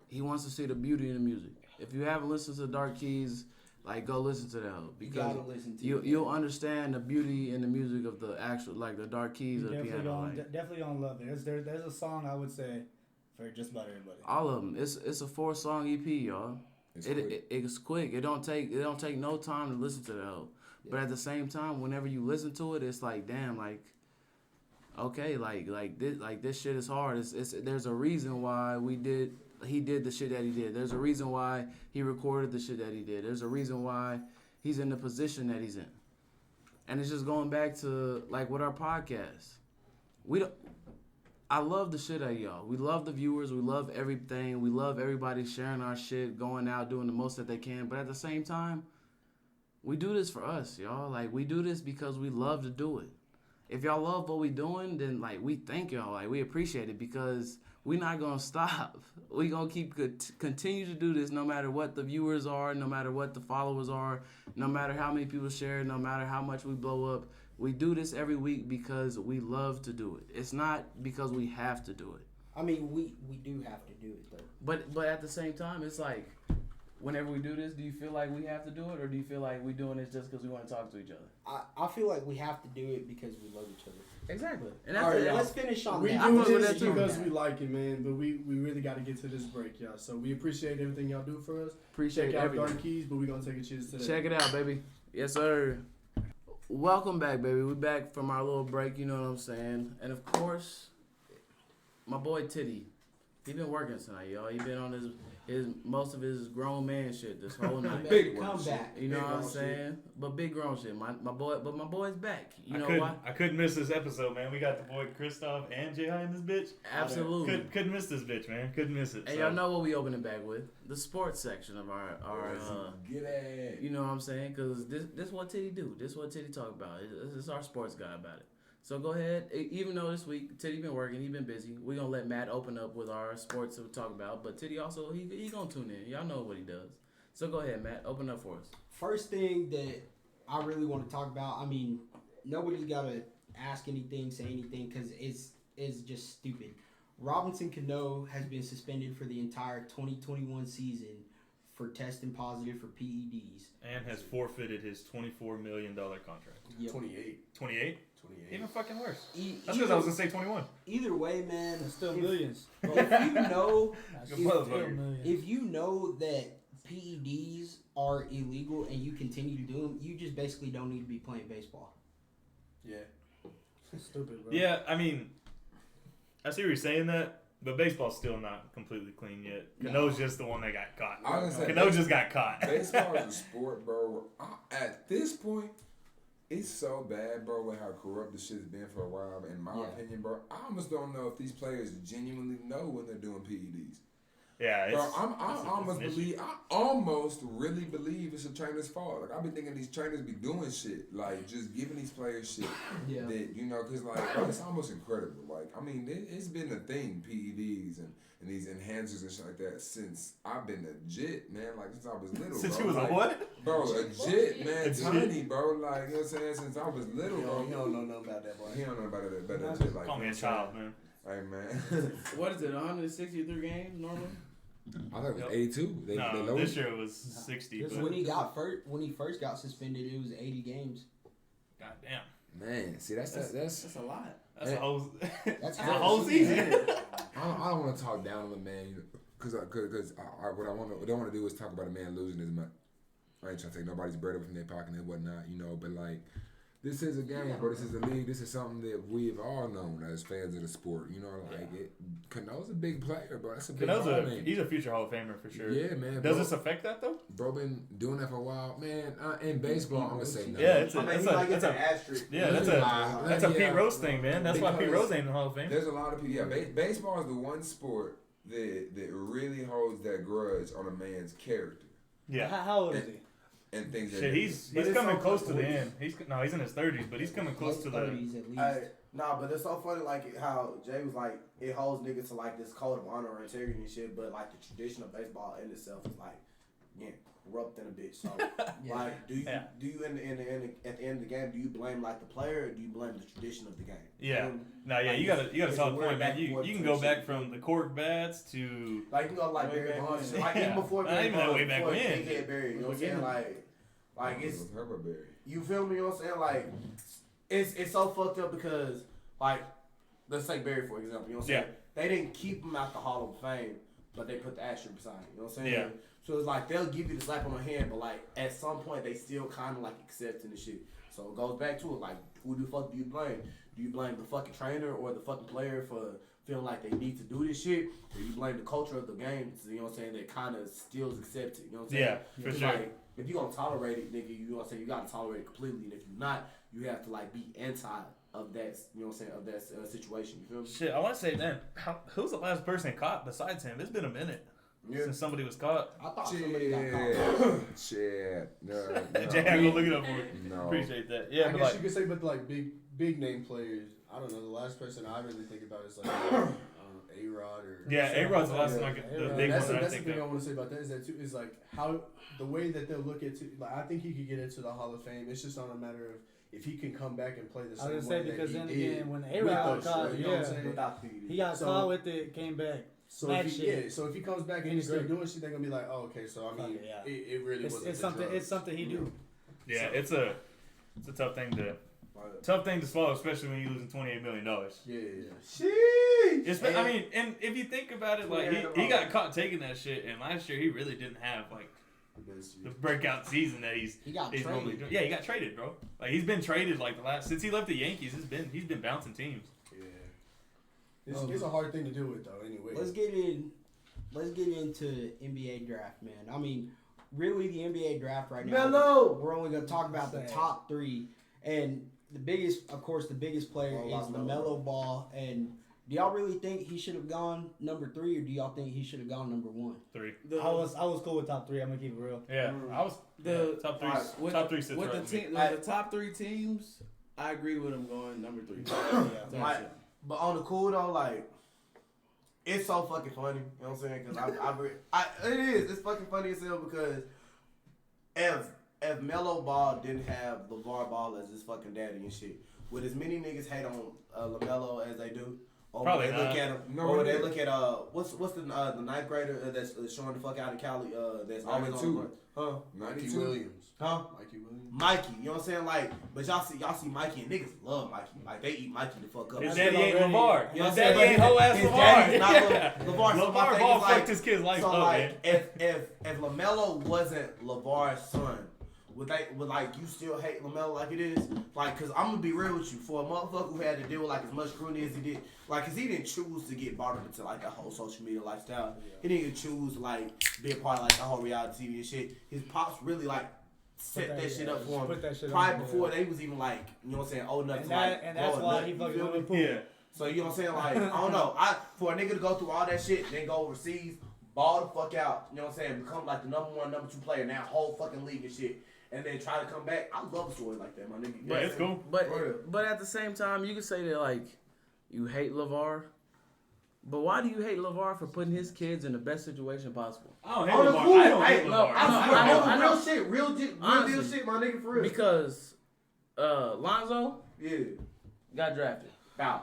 He wants to see the beauty in the music. If you haven't listened to Dark Keys, like go listen to that because you'll understand the beauty in the music of the actual like the Dark Keys of the piano. Definitely gonna love it. There's a song I would say for just about everybody. All of them. It's a 4-song EP, y'all. It's quick. It don't take no time to listen to that. Yeah. But at the same time, whenever you listen to it, it's like damn, like okay, like this shit is hard. There's a reason why he did the shit that he did. There's a reason why he recorded the shit that he did. There's a reason why he's in the position that he's in. And it's just going back to like with our podcast. I love the shit out of y'all. We love the viewers. We love everything. We love everybody sharing our shit, going out, doing the most that they can. But at the same time, we do this for us, y'all. Like we do this because we love to do it. if y'all love what we doing, then like we thank y'all, like we appreciate it because we not gonna stop. We gonna continue to do this no matter what the viewers are, no matter what the followers are, no matter how many people share, no matter how much we blow up. We do this every week because we love to do it. It's not because we have to do it. I mean, we do have to do it though. But at the same time, it's like whenever we do this, do you feel like we have to do it, or do you feel like we doing this just because we want to talk to each other? I feel like we have to do it because we love each other. Exactly. And that's all right, it. let's finish on we that. do this because we like it, man. But we really got to get to this break, y'all. So we appreciate everything y'all do for us. Appreciate Check out everything. Dark Keys, but we're gonna take a cheers to that. Check it out, baby. Yes, sir. Welcome back, baby. We're back from our little break, you know what I'm saying? And of course, my boy Titty. He been working tonight, y'all. He been on his most of his grown man shit this whole night. Big comeback. You know what I'm saying? But big grown shit. My boy's back. You know why? I couldn't miss this episode, man. We got the boy Kristoph and JHigh in this bitch. Absolutely. Couldn't miss this bitch, man. Couldn't miss it. And y'all know what we open it back with? The sports section of our get it. you know what I'm saying? Because this what Titty do. This what Titty talk about. This is our sports guy about it. So go ahead. Even though this week Titty been working, he been busy. We gonna let Matt open up with our sports to talk about. But Titty also he gonna tune in. Y'all know what he does. So go ahead, Matt. Open up for us. First thing that I really want to talk about. I mean, nobody's gotta ask anything, say anything, because it's just stupid. Robinson Cano has been suspended for the entire 2021 season for testing positive for PEDs. And has forfeited his $24 million contract. Yep. 28. 28? Even fucking worse. That's Either- because I was going to say 21. Either way, man, It's still millions. if you know, Good motherfucker. if you know that PEDs are illegal and you continue to do them, you just basically don't need to be playing baseball. Yeah. Stupid, bro. Yeah, I mean, I see what you're saying that, but baseball's still not completely clean yet. Cano's just the one that got caught. I was gonna say, Cano just got caught. Baseball is a sport, bro. At this point, it's so bad, bro, with how corrupt the shit's been for a while. In my opinion, bro, I almost don't know if these players genuinely know when they're doing PEDs. Yeah, Bro, I almost really believe it's a trainer's fault. Like, I be thinking these trainers be doing shit, like just giving these players shit. Yeah. That, you know, because like, bro, it's almost incredible. Like, I mean, it's been a thing, PEDs and these enhancers and shit like that since I've been legit, man. Like, since I was little. Since bro. you was like, a what? Bro, legit, man. Legit. Tiny, bro. Like, you know what I'm saying? Since I was little, bro. He don't know nothing about that, boy. He don't know about that, but that shit. Like, Call me a child, man. Hey, man. What is it? 163 games normally? I thought it was 82. They No, lowered this year it was 60. But When he first got suspended, it was 80 games. goddamn, Man, see, that's That's a lot. that's a whole. That's That's a whole season. I don't want to talk down on the man, you know, because what I don't want to do is talk about a man losing his money. I ain't trying to take nobody's bread away from their pocket and whatnot, you know. But like, this is a game, bro. This is a league. This is something that we've all known as fans of the sport. You know, like Cano's a big player, bro. That's a big name. He's a future Hall of Famer for sure. Yeah, man. Does bro, this affect that though? Bro, been doing that for a while, man. In baseball, I'm gonna say no. Yeah, it's a asterisk. yeah, that's a Pete Rose thing, man. That's why Pete Rose ain't in the Hall of Fame. There's a lot of people. Yeah, baseball is the one sport that really holds that grudge on a man's character Yeah. How old is he? and things. Shit, that he's But it's coming so close to the 40s. end. He's in his 30s, but he's coming close to the. 30s at least. Nah, but it's so funny, like how Jay was like, it holds niggas to like this code of honor or integrity and shit, but like the tradition of baseball in itself is like, corrupt in a bitch. So, like, do you at the end of the game, do you blame like the player or do you blame the tradition of the game? Yeah. No, yeah, like, you got a it's solid a weird point, man. back and You forth can go back shit. from the cork bats to Like, you know, like Barry Bonds, like Yeah. even before Not Barry even that Bonds, way back before when. he hit Barry, you know what I'm saying? Like it's, you feel me? You know what I'm saying? Like, it's so fucked up because, like, let's take Barry for example. You know what I'm saying? They didn't keep him out the Hall of Fame, but they put the asterisk beside him. You know what I'm saying? Yeah. So it's like they'll give you the slap on the hand, but like at some point they still kind of like accepting the shit. So it goes back to it. Like, who the fuck do you blame? Do you blame the fucking trainer or the fucking player for feeling like they need to do this shit? Or you blame the culture of the game? You know what I'm saying? That kind of still accepts it. You know what I'm saying? Yeah, for It's sure. Like, if you gonna tolerate it, nigga, you know what I'm saying? You gotta tolerate it completely. And if you're not, you have to like be anti of that. You know what I'm saying? Of that situation. You feel me? shit. I want to say, man, who's the last person caught besides him? It's been a minute. since somebody was caught. I thought somebody got caught. Shit. No. Jay, I'm gonna look it up for you. No. Appreciate that. Yeah, I but guess like, you could say, but like big name players. I don't know. The last person I really think about is like A-Rod or A-Rod's the last yeah. like the A-Rod. big That's one that I the think thing I of. want to say about that is that too is like how the way that they'll look at like I think he could get into the Hall of Fame. It's just not a matter of if he can come back and play the I same was way gonna say because that then he did again when with A-Rod got those caught, shit, you know what I'm saying? Without feeding. he got So- caught with it, came back. So Smack if he, shit. so if he comes back and he's still doing shit, they're gonna be like, oh, okay. So I mean, Yeah. it really wasn't. It's the something. drugs. It's something he do. Yeah, it's a tough thing to swallow, especially when you're losing $28 million. Yeah. Sheesh. I mean, and if you think about it, like he got caught taking that shit, and last year he really didn't have like the breakout season that he's normally traded. doing. Yeah, he got traded, bro. Like he's been traded like since he left the Yankees. He's been bouncing teams. Yeah. It's a hard thing to do with though. Anyway. Let's get into NBA draft, man. I mean, really, the NBA draft right now. Melo. We're only gonna talk about the top 3, and the biggest player is LaMelo Ball. And do y'all really think he should have gone number 3, or do y'all think he should have gone number 1? 3. I was cool with top 3. I'm gonna keep it real. Yeah, I was top 3. With Top 3 sits with right the with me. with the top 3 teams. I agree with him going number 3. But on the cool though, like, it's so fucking funny. You know what I'm saying? Because it's fucking funny as hell because if Melo Ball didn't have LeVar Ball as his fucking daddy and shit, would as many niggas hate on LaMelo as they do? Or Probably would they not. look at him? No, or would it they is. look at what's the ninth grader that's showing the fuck out of Cali? That's always on the 92. court? Huh? Mikey 92. Williams. Huh? Mikey Williams. Mikey, you know what I'm saying? Like, but y'all see Mikey and niggas love Mikey. Like they eat Mikey the fuck up. His That's daddy ain't already- LeVar. You know His what I'm daddy saying? ain't hoe ass His LeVar. daddy's not Yeah. LeVar. So my LeVar thing Ball is like, fucked his kid's life so up, like, man. if LaMelo wasn't LeVar's son, would like you still hate LaMelo like it is? Like, cause I'm gonna be real with you, for a motherfucker who had to deal with like as much scrutiny as he did, like, cause he didn't choose to get brought up into like that whole social media lifestyle. He didn't choose to like be a part of like the whole reality TV and shit. His pops really like set that shit up for him. Put that shit Probably on, before they was even like, you know what I'm saying, old enough And to like. that's grow why up, he you fucking feel me? with Poole. Yeah. So you know what I'm saying? Like, I don't know. For a nigga to go through all that shit, then go overseas, ball the fuck out, you know what I'm saying, become like the number 1, number 2 player in that whole fucking league and shit, and then try to come back. I love a story like that, my nigga. Yeah, it's cool. But at the same time, you can say that like you hate LeVar, but why do you hate LeVar for putting his kids in the best situation possible? I don't hate On the LeVar. cool, I don't hate hey, LeVar. I know. real shit, real deal Honestly. shit, my nigga, for real. Because Lonzo Yeah. got drafted. Bow.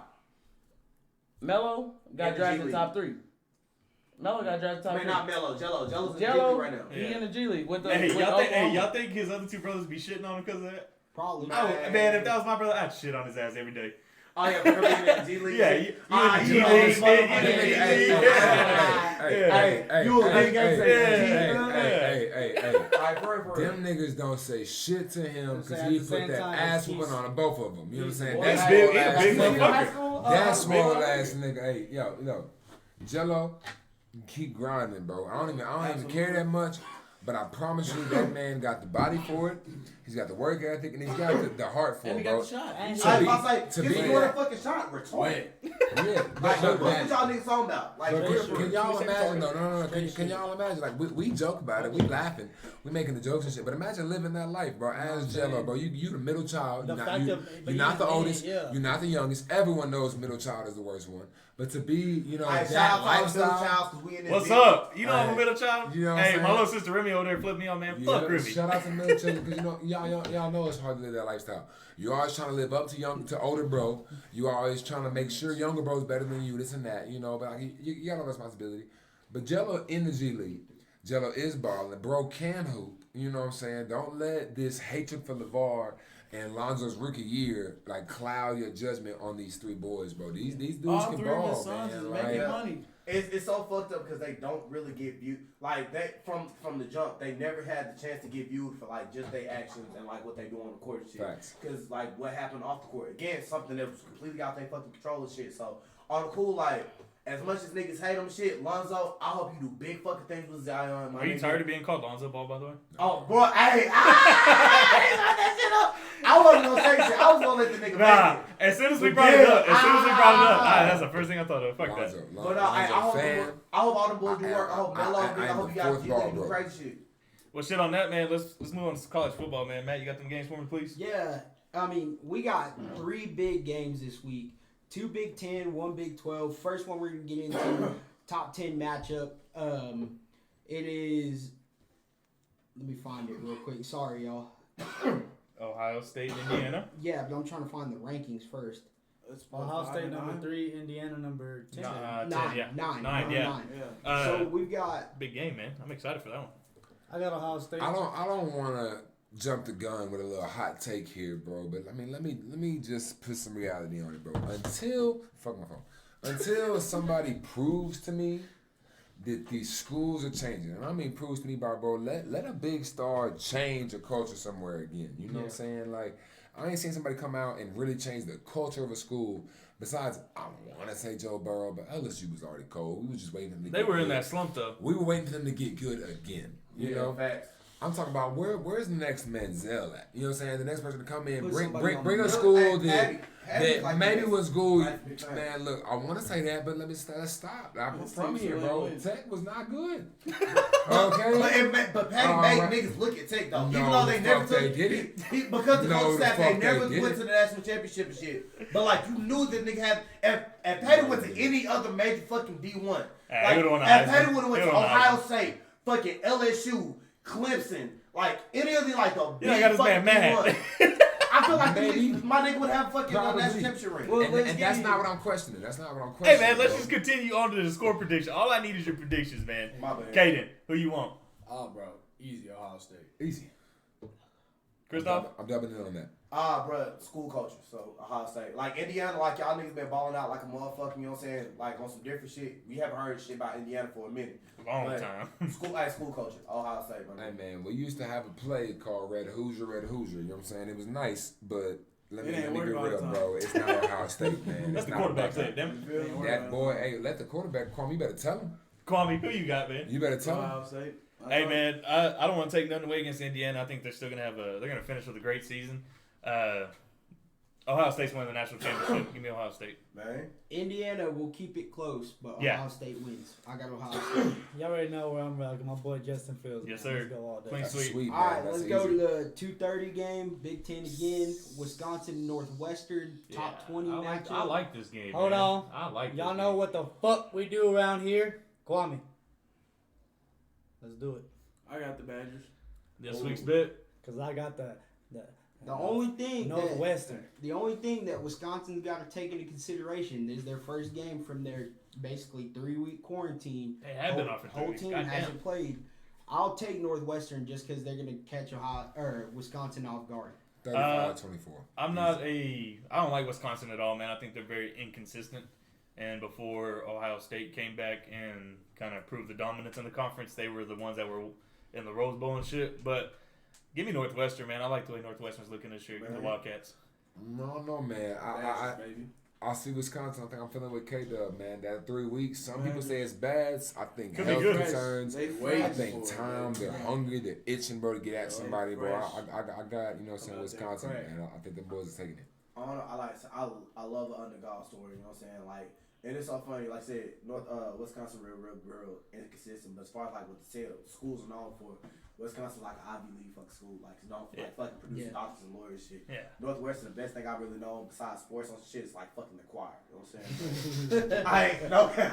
Melo got In the G drafted League. top 3. Melo got drafted top I mean, 3. not Melo. Jello's in the Jello, G League right now. he Yeah. in the G League with the. Hey, with y'all Oklahoma. think his other 2 brothers be shitting on him because of that? Probably. Nah. Oh, man, if that was my brother, I'd shit on his ass every day. Oh, yeah, but in the G League. Yeah, shit. you Ah, in the you G know League, this man, motherfucker you in in the the G G League. League. Hey, you a big gangster. Hey, Alright, for real. them niggas don't say shit to him because At he the put same that time, ass he's- whooping on both of them. You know what I'm saying? He's That big- small he's a ass big nigga. motherfucker. That small big ass nigga. Hey, yo, Jello, keep grinding, bro. I don't even care that much. But I promise you, that man got the body for it. He's got the work ethic, and he's got the heart for And it, he got bro. the shot. I To was be- about to to say, be if you want a that- fucking shot, retort. Yeah, Like, but what y'all niggas talking about? Like, But for real, for can real. y'all imagine though? No. Can y'all imagine? Like we joke about it, we laughing, we making the jokes and shit. But imagine living that life, bro. As Jello, bro, you the middle child. The You're fact not, of- but you're not he's the man, oldest. yeah. You're not the youngest. Everyone knows middle child is the worst one. But to be, you know, Alright, that shout out to all the middle lifestyle. childs, 'cause we in this What's bitch. up? You know I'm a Hey, middle child? you know what I'm Hey, saying? my little sister Remy over there flipped me on, man. Fuck Remy. Shout out to middle children because you know y'all know it's hard to live that lifestyle. You're always trying to live up to older bro. You always trying to make sure younger bro's better than you. This and that, you know. But like, you got no responsibility. But Jello in the G League, Jello is balling. Bro can hoop. You know what I'm saying? Don't let this hatred for LeVar and Lonzo's rookie year like cloud your judgment on these 3 boys, bro. These dudes All can 3 of his ball, sons man. is Like, making money. It's so fucked up because they don't really get viewed. Like, they from the jump, they never had the chance to get viewed for like just their actions and like what they do on the court and shit. Facts. Because like what happened off the court, again, something that was completely out their fucking control and shit. So on the cool, like, as much as niggas hate him shit, Lonzo, I hope you do big fucking things with Zion. Are you tired of being called Lonzo Ball, by the way? Oh, bro, I ain't that shit up. I wasn't gonna say shit. I was gonna let the nigga make it. As soon as we brought it up, that's the first thing I thought of. Fuck Lonzo, that. But I hope all the boys do work. I hope Melo, I hope you guys do crazy shit. Well, shit on that, man. Let's move on to college football, man. Matt, you got them games for me, please? Yeah, I mean, we got 3 big games this week. 2 Big 10, 1 Big 12. First one we're going to get into, top 10 matchup. It is, let me find it real quick. Sorry, y'all. Ohio State, Indiana. Yeah, but I'm trying to find the rankings first. Ohio State number 3, Indiana number 10. 9. So we've got big game, man. I'm excited for that one. I got Ohio State. I don't want to jump the gun with a little hot take here, bro. But I mean, let me just put some reality on it, bro. Until somebody proves to me that these schools are changing, and I mean proves to me by, bro, let a big star change a culture somewhere again. You know what I'm saying? Like, I ain't seen somebody come out and really change the culture of a school. Besides, I want to say Joe Burrow, but LSU was already cold. We were just waiting for them to get good. They were in that slump, though. We were waiting for them to get good again. You know? Facts. I'm talking about where's the next Manziel at? You know what I'm saying? The next person to come in, bring a the school that like maybe was good. Like, Man, look, I want to say that, but let's stop. I'm from here, bro. Tech was not good. Okay? But Patty made niggas look at Tech, though. Even though they never took it. Because the coach staff, they never went to the national championship and shit. But, like, you knew that nigga had, if Patty went to any other major fucking D1, like, if Patty would have went to Ohio State, fucking LSU, Clemson, like any of the like the big fucking mad. I feel like my nigga would have fucking national championship ring. Well, and that's not what I'm questioning. Hey man, let's just continue on to the score prediction. All I need is your predictions, man. My bad. Kaden, who you want? Oh, bro, easy Ohio State. Easy. Kristoph? I'm doubling in on that. Bro, school culture. So Ohio State, like Indiana, like y'all niggas been balling out like a motherfucker. You know what I'm saying? Like on some different shit. We haven't heard shit about Indiana for a minute. Long time. School culture. Ohio State, bro. Hey man, we used to have a play called Red Hoosier. You know what I'm saying? It was nice, but let me be real, bro. It's not Ohio State, man. Let the quarterback say it, damn. That boy, hey, let the quarterback call me. You better tell him. Kwame, who you got, man? You better tell him. Ohio State. Hey man, I don't want to take nothing away against Indiana. I think they're still gonna they're gonna finish with a great season. Ohio State's winning the national championship. Give me Ohio State. Man. Indiana will keep it close, but Ohio State wins. I got Ohio State. Y'all already know where I'm rocking. My boy Justin Fields. Yes, sir. Let's go all day. Clean sweep. All right, let's go to the 2:30 game. Big 10 again. Wisconsin Northwestern top 20 matchup. I like this game. Hold on. I like. Y'all know what the fuck we do around here? Kwame. Let's do it. I got the Badgers. This week's bit. Cause I got the only thing Northwestern. The only thing that Wisconsin's got to take into consideration is their first game from their basically 3-week quarantine. They have been off for 3 whole weeks. team hasn't played. I'll take Northwestern just because they're gonna catch Wisconsin off guard. 35-24. I don't like Wisconsin at all, man. I think they're very inconsistent. And before Ohio State came back and kind of proved the dominance in the conference, they were the ones that were in the Rose Bowl and shit. But give me Northwestern, man. I like the way Northwestern's looking this year. The Wildcats. No, man. I see Wisconsin. I think I'm feeling with K-Dub, man. That 3 weeks. Some people say it's bad. I think Could health be good. concerns. I think time. They're hungry. They're itching, bro, to get at somebody, bro. I got, you know what I'm saying, Wisconsin, man. I think the boys are taking it. I love an underdog story. You know what I'm saying? Like, and it's so funny. Like I said, Wisconsin real inconsistent. But as far as like what the schools are known for, Wisconsin like an Ivy League fucking school. Like it's known for like fucking producing doctors and lawyers shit. Yeah. Northwestern, the best thing I really know besides sports on shit is like fucking the choir. You know what I'm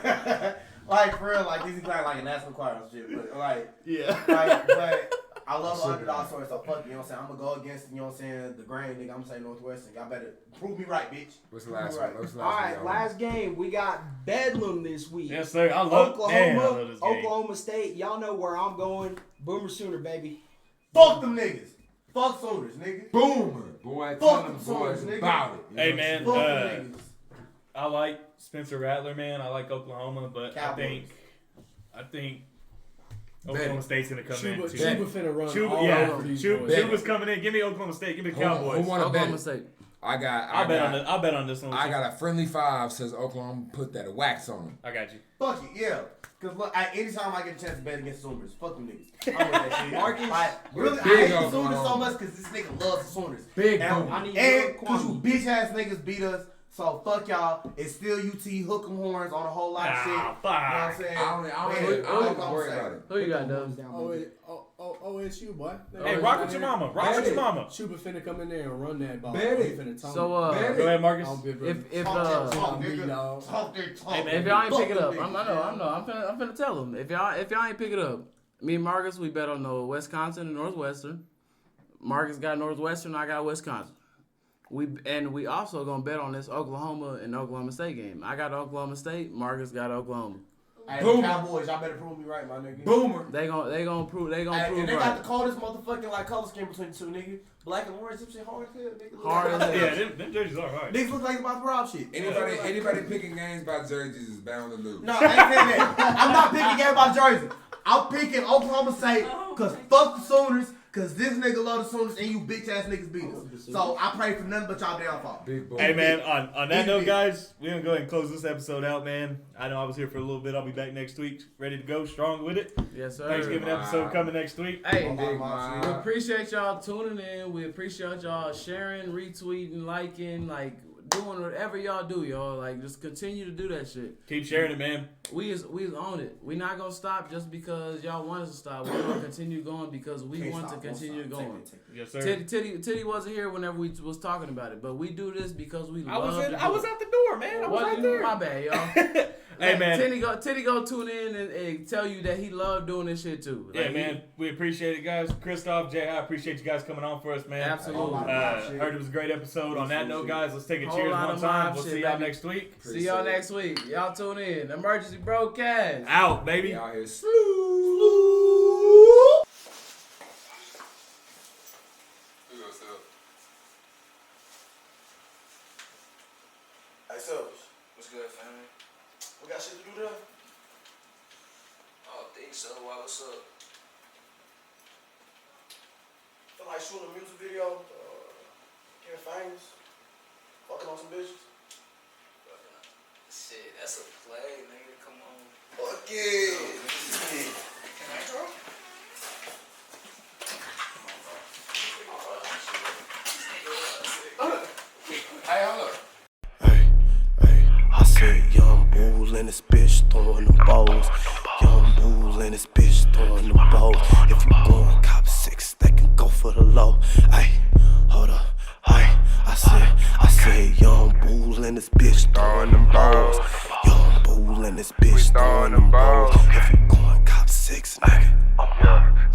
saying? Like for real, like these guys like a national choir and shit. But like but I love the underdog story, so fuck you know what I'm saying? I'm gonna go against, you know what I'm saying, the grain, nigga. I'm gonna say Northwestern. Y'all better prove me right, bitch. What's the last one? All right, last game. We got Bedlam this week. Yes, sir. I love this game. Oklahoma State. Y'all know where I'm going. Boomer Sooner, baby. Fuck them niggas. Fuck Sooners, nigga. Boomer. Boy, tell them boys about it. Hey, man. Fuck them niggas. I like Spencer Rattler, man. I like Oklahoma, but Cowboys. I think Oklahoma State's gonna come in too. Chuba finna run all over these boys. Chuba's coming in. Give me Oklahoma State. Give me the Cowboys. Who want to bet Oklahoma it? State. I bet on this one. I got a friendly 5 says Oklahoma put that wax on them. I got you. Fuck it, yeah. Cause look, anytime I get a chance to bet against the Sooners, fuck them niggas. I'm with that shit. Marcus, like, really, I hate the Sooners so much because this nigga loves the Sooners. Big and cause you bitch ass niggas beat us. So fuck y'all. It's still UT. Hook 'em horns on a whole lot of shit. You know what I'm saying? I don't worry about it. Who you got, Dubs? OSU, boy. Hey, rock with your mama. Rock with your mama. Chuba finna come in there and run that ball. So go ahead, Marcus. If talk, hey man, if y'all ain't pick it up, I'm finna tell them. If y'all ain't pick it up, me and Marcus, we bet on the Wisconsin and Northwestern. Marcus got Northwestern, I got Wisconsin. We also gonna bet on this Oklahoma and Oklahoma State game. I got Oklahoma State, Marcus got Oklahoma. Hey, the Cowboys, y'all better prove me right, my nigga. Boomer. They gonna prove and they right. got the coldest motherfucking like color scheme between the two, nigga. Black and orange, them shit hard as hell, nigga. Hard as hell. Yeah, them jerseys are hard. Niggas look like they about to rob shit. Anybody picking games by jerseys is bound to lose. No, I ain't saying that. I'm not picking games by jersey. I'm picking Oklahoma State because fuck the Sooners. Cause this nigga love the Sooners and you bitch ass niggas beat us. So I pray for nothing but y'all downfall. Hey man, on that note, guys, we're gonna go ahead and close this episode out, man. I know I was here for a little bit. I'll be back next week, ready to go, strong with it. Yes, sir. Thanksgiving episode coming next week. Hey, we appreciate y'all tuning in. We appreciate y'all sharing, retweeting, liking, like doing whatever y'all do, y'all. Like just continue to do that shit. Keep sharing it, man. We is on it. We not gonna stop just because y'all want us to stop. We're gonna continue going because we want to continue going. Yes, sir. Titty wasn't here whenever we was talking about it, but we do this because we love it. I was out the door, man. I was right there. My bad, y'all. Hey man, Titty go tune in and tell you that he loved doing this shit too. Like, yeah, man, we appreciate it, guys. Kristoph, JHigh, I appreciate you guys coming on for us, man. Absolutely. Heard it was a great episode. On that note, guys, let's take a cheers one time. We'll see y'all next week. See y'all next week. Y'all tune in. Emergency Brocast. Out, baby. Out here. Hey, so what's good, family? We got shit to do there? I don't think so. Why, what's up? Feel like shooting a music video, getting famous, fucking on some bitches. Shit, that's a play, nigga. Come on. Fuck yeah. Can I go? Hey, hold up. I said young bull in this bitch throwing them bows. Young bull in this bitch throwing them bows. If you going cop 6, they can go for the low. Ay, hold up. Ay, I said young bull in this bitch throwing them bows. Young bull in this bitch throwing them bows. If you going cop 6, nigga.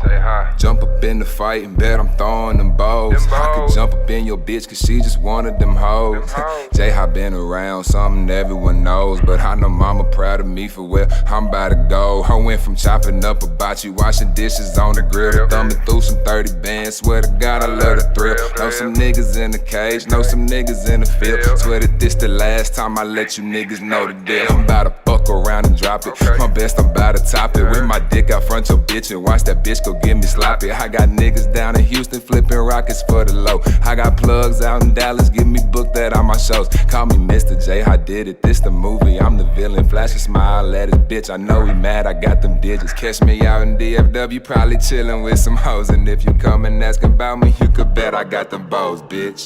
JHigh. Jump up in the fight and bet I'm throwing them bows. I could jump up in your bitch cause she just one of them hoes. JHigh been around, something everyone knows. But I know mama proud of me for where I'm about to go. I went from chopping up hibachi, washing dishes on the grill, to thumbing through some 30 bands. Swear to God I love the thrill. Know some niggas in the cage, know some niggas in the field. Swear that this the last time I let you niggas know the deal. I'm about to fuck around and drop it. My best, I'm about to top it. With my dick out front your bitch and watch that bitch go get me sloppy. I got niggas down in Houston flipping rockets for the low. I got plugs out in Dallas, get me booked at all my shows. Call me Mr. JHigh did it, this the movie, I'm the villain. Flash a smile at his bitch, I know he mad, I got them digits. Catch me out in DFW, probably chillin' with some hoes. And if you come and asking about me, you could bet I got them bows, bitch.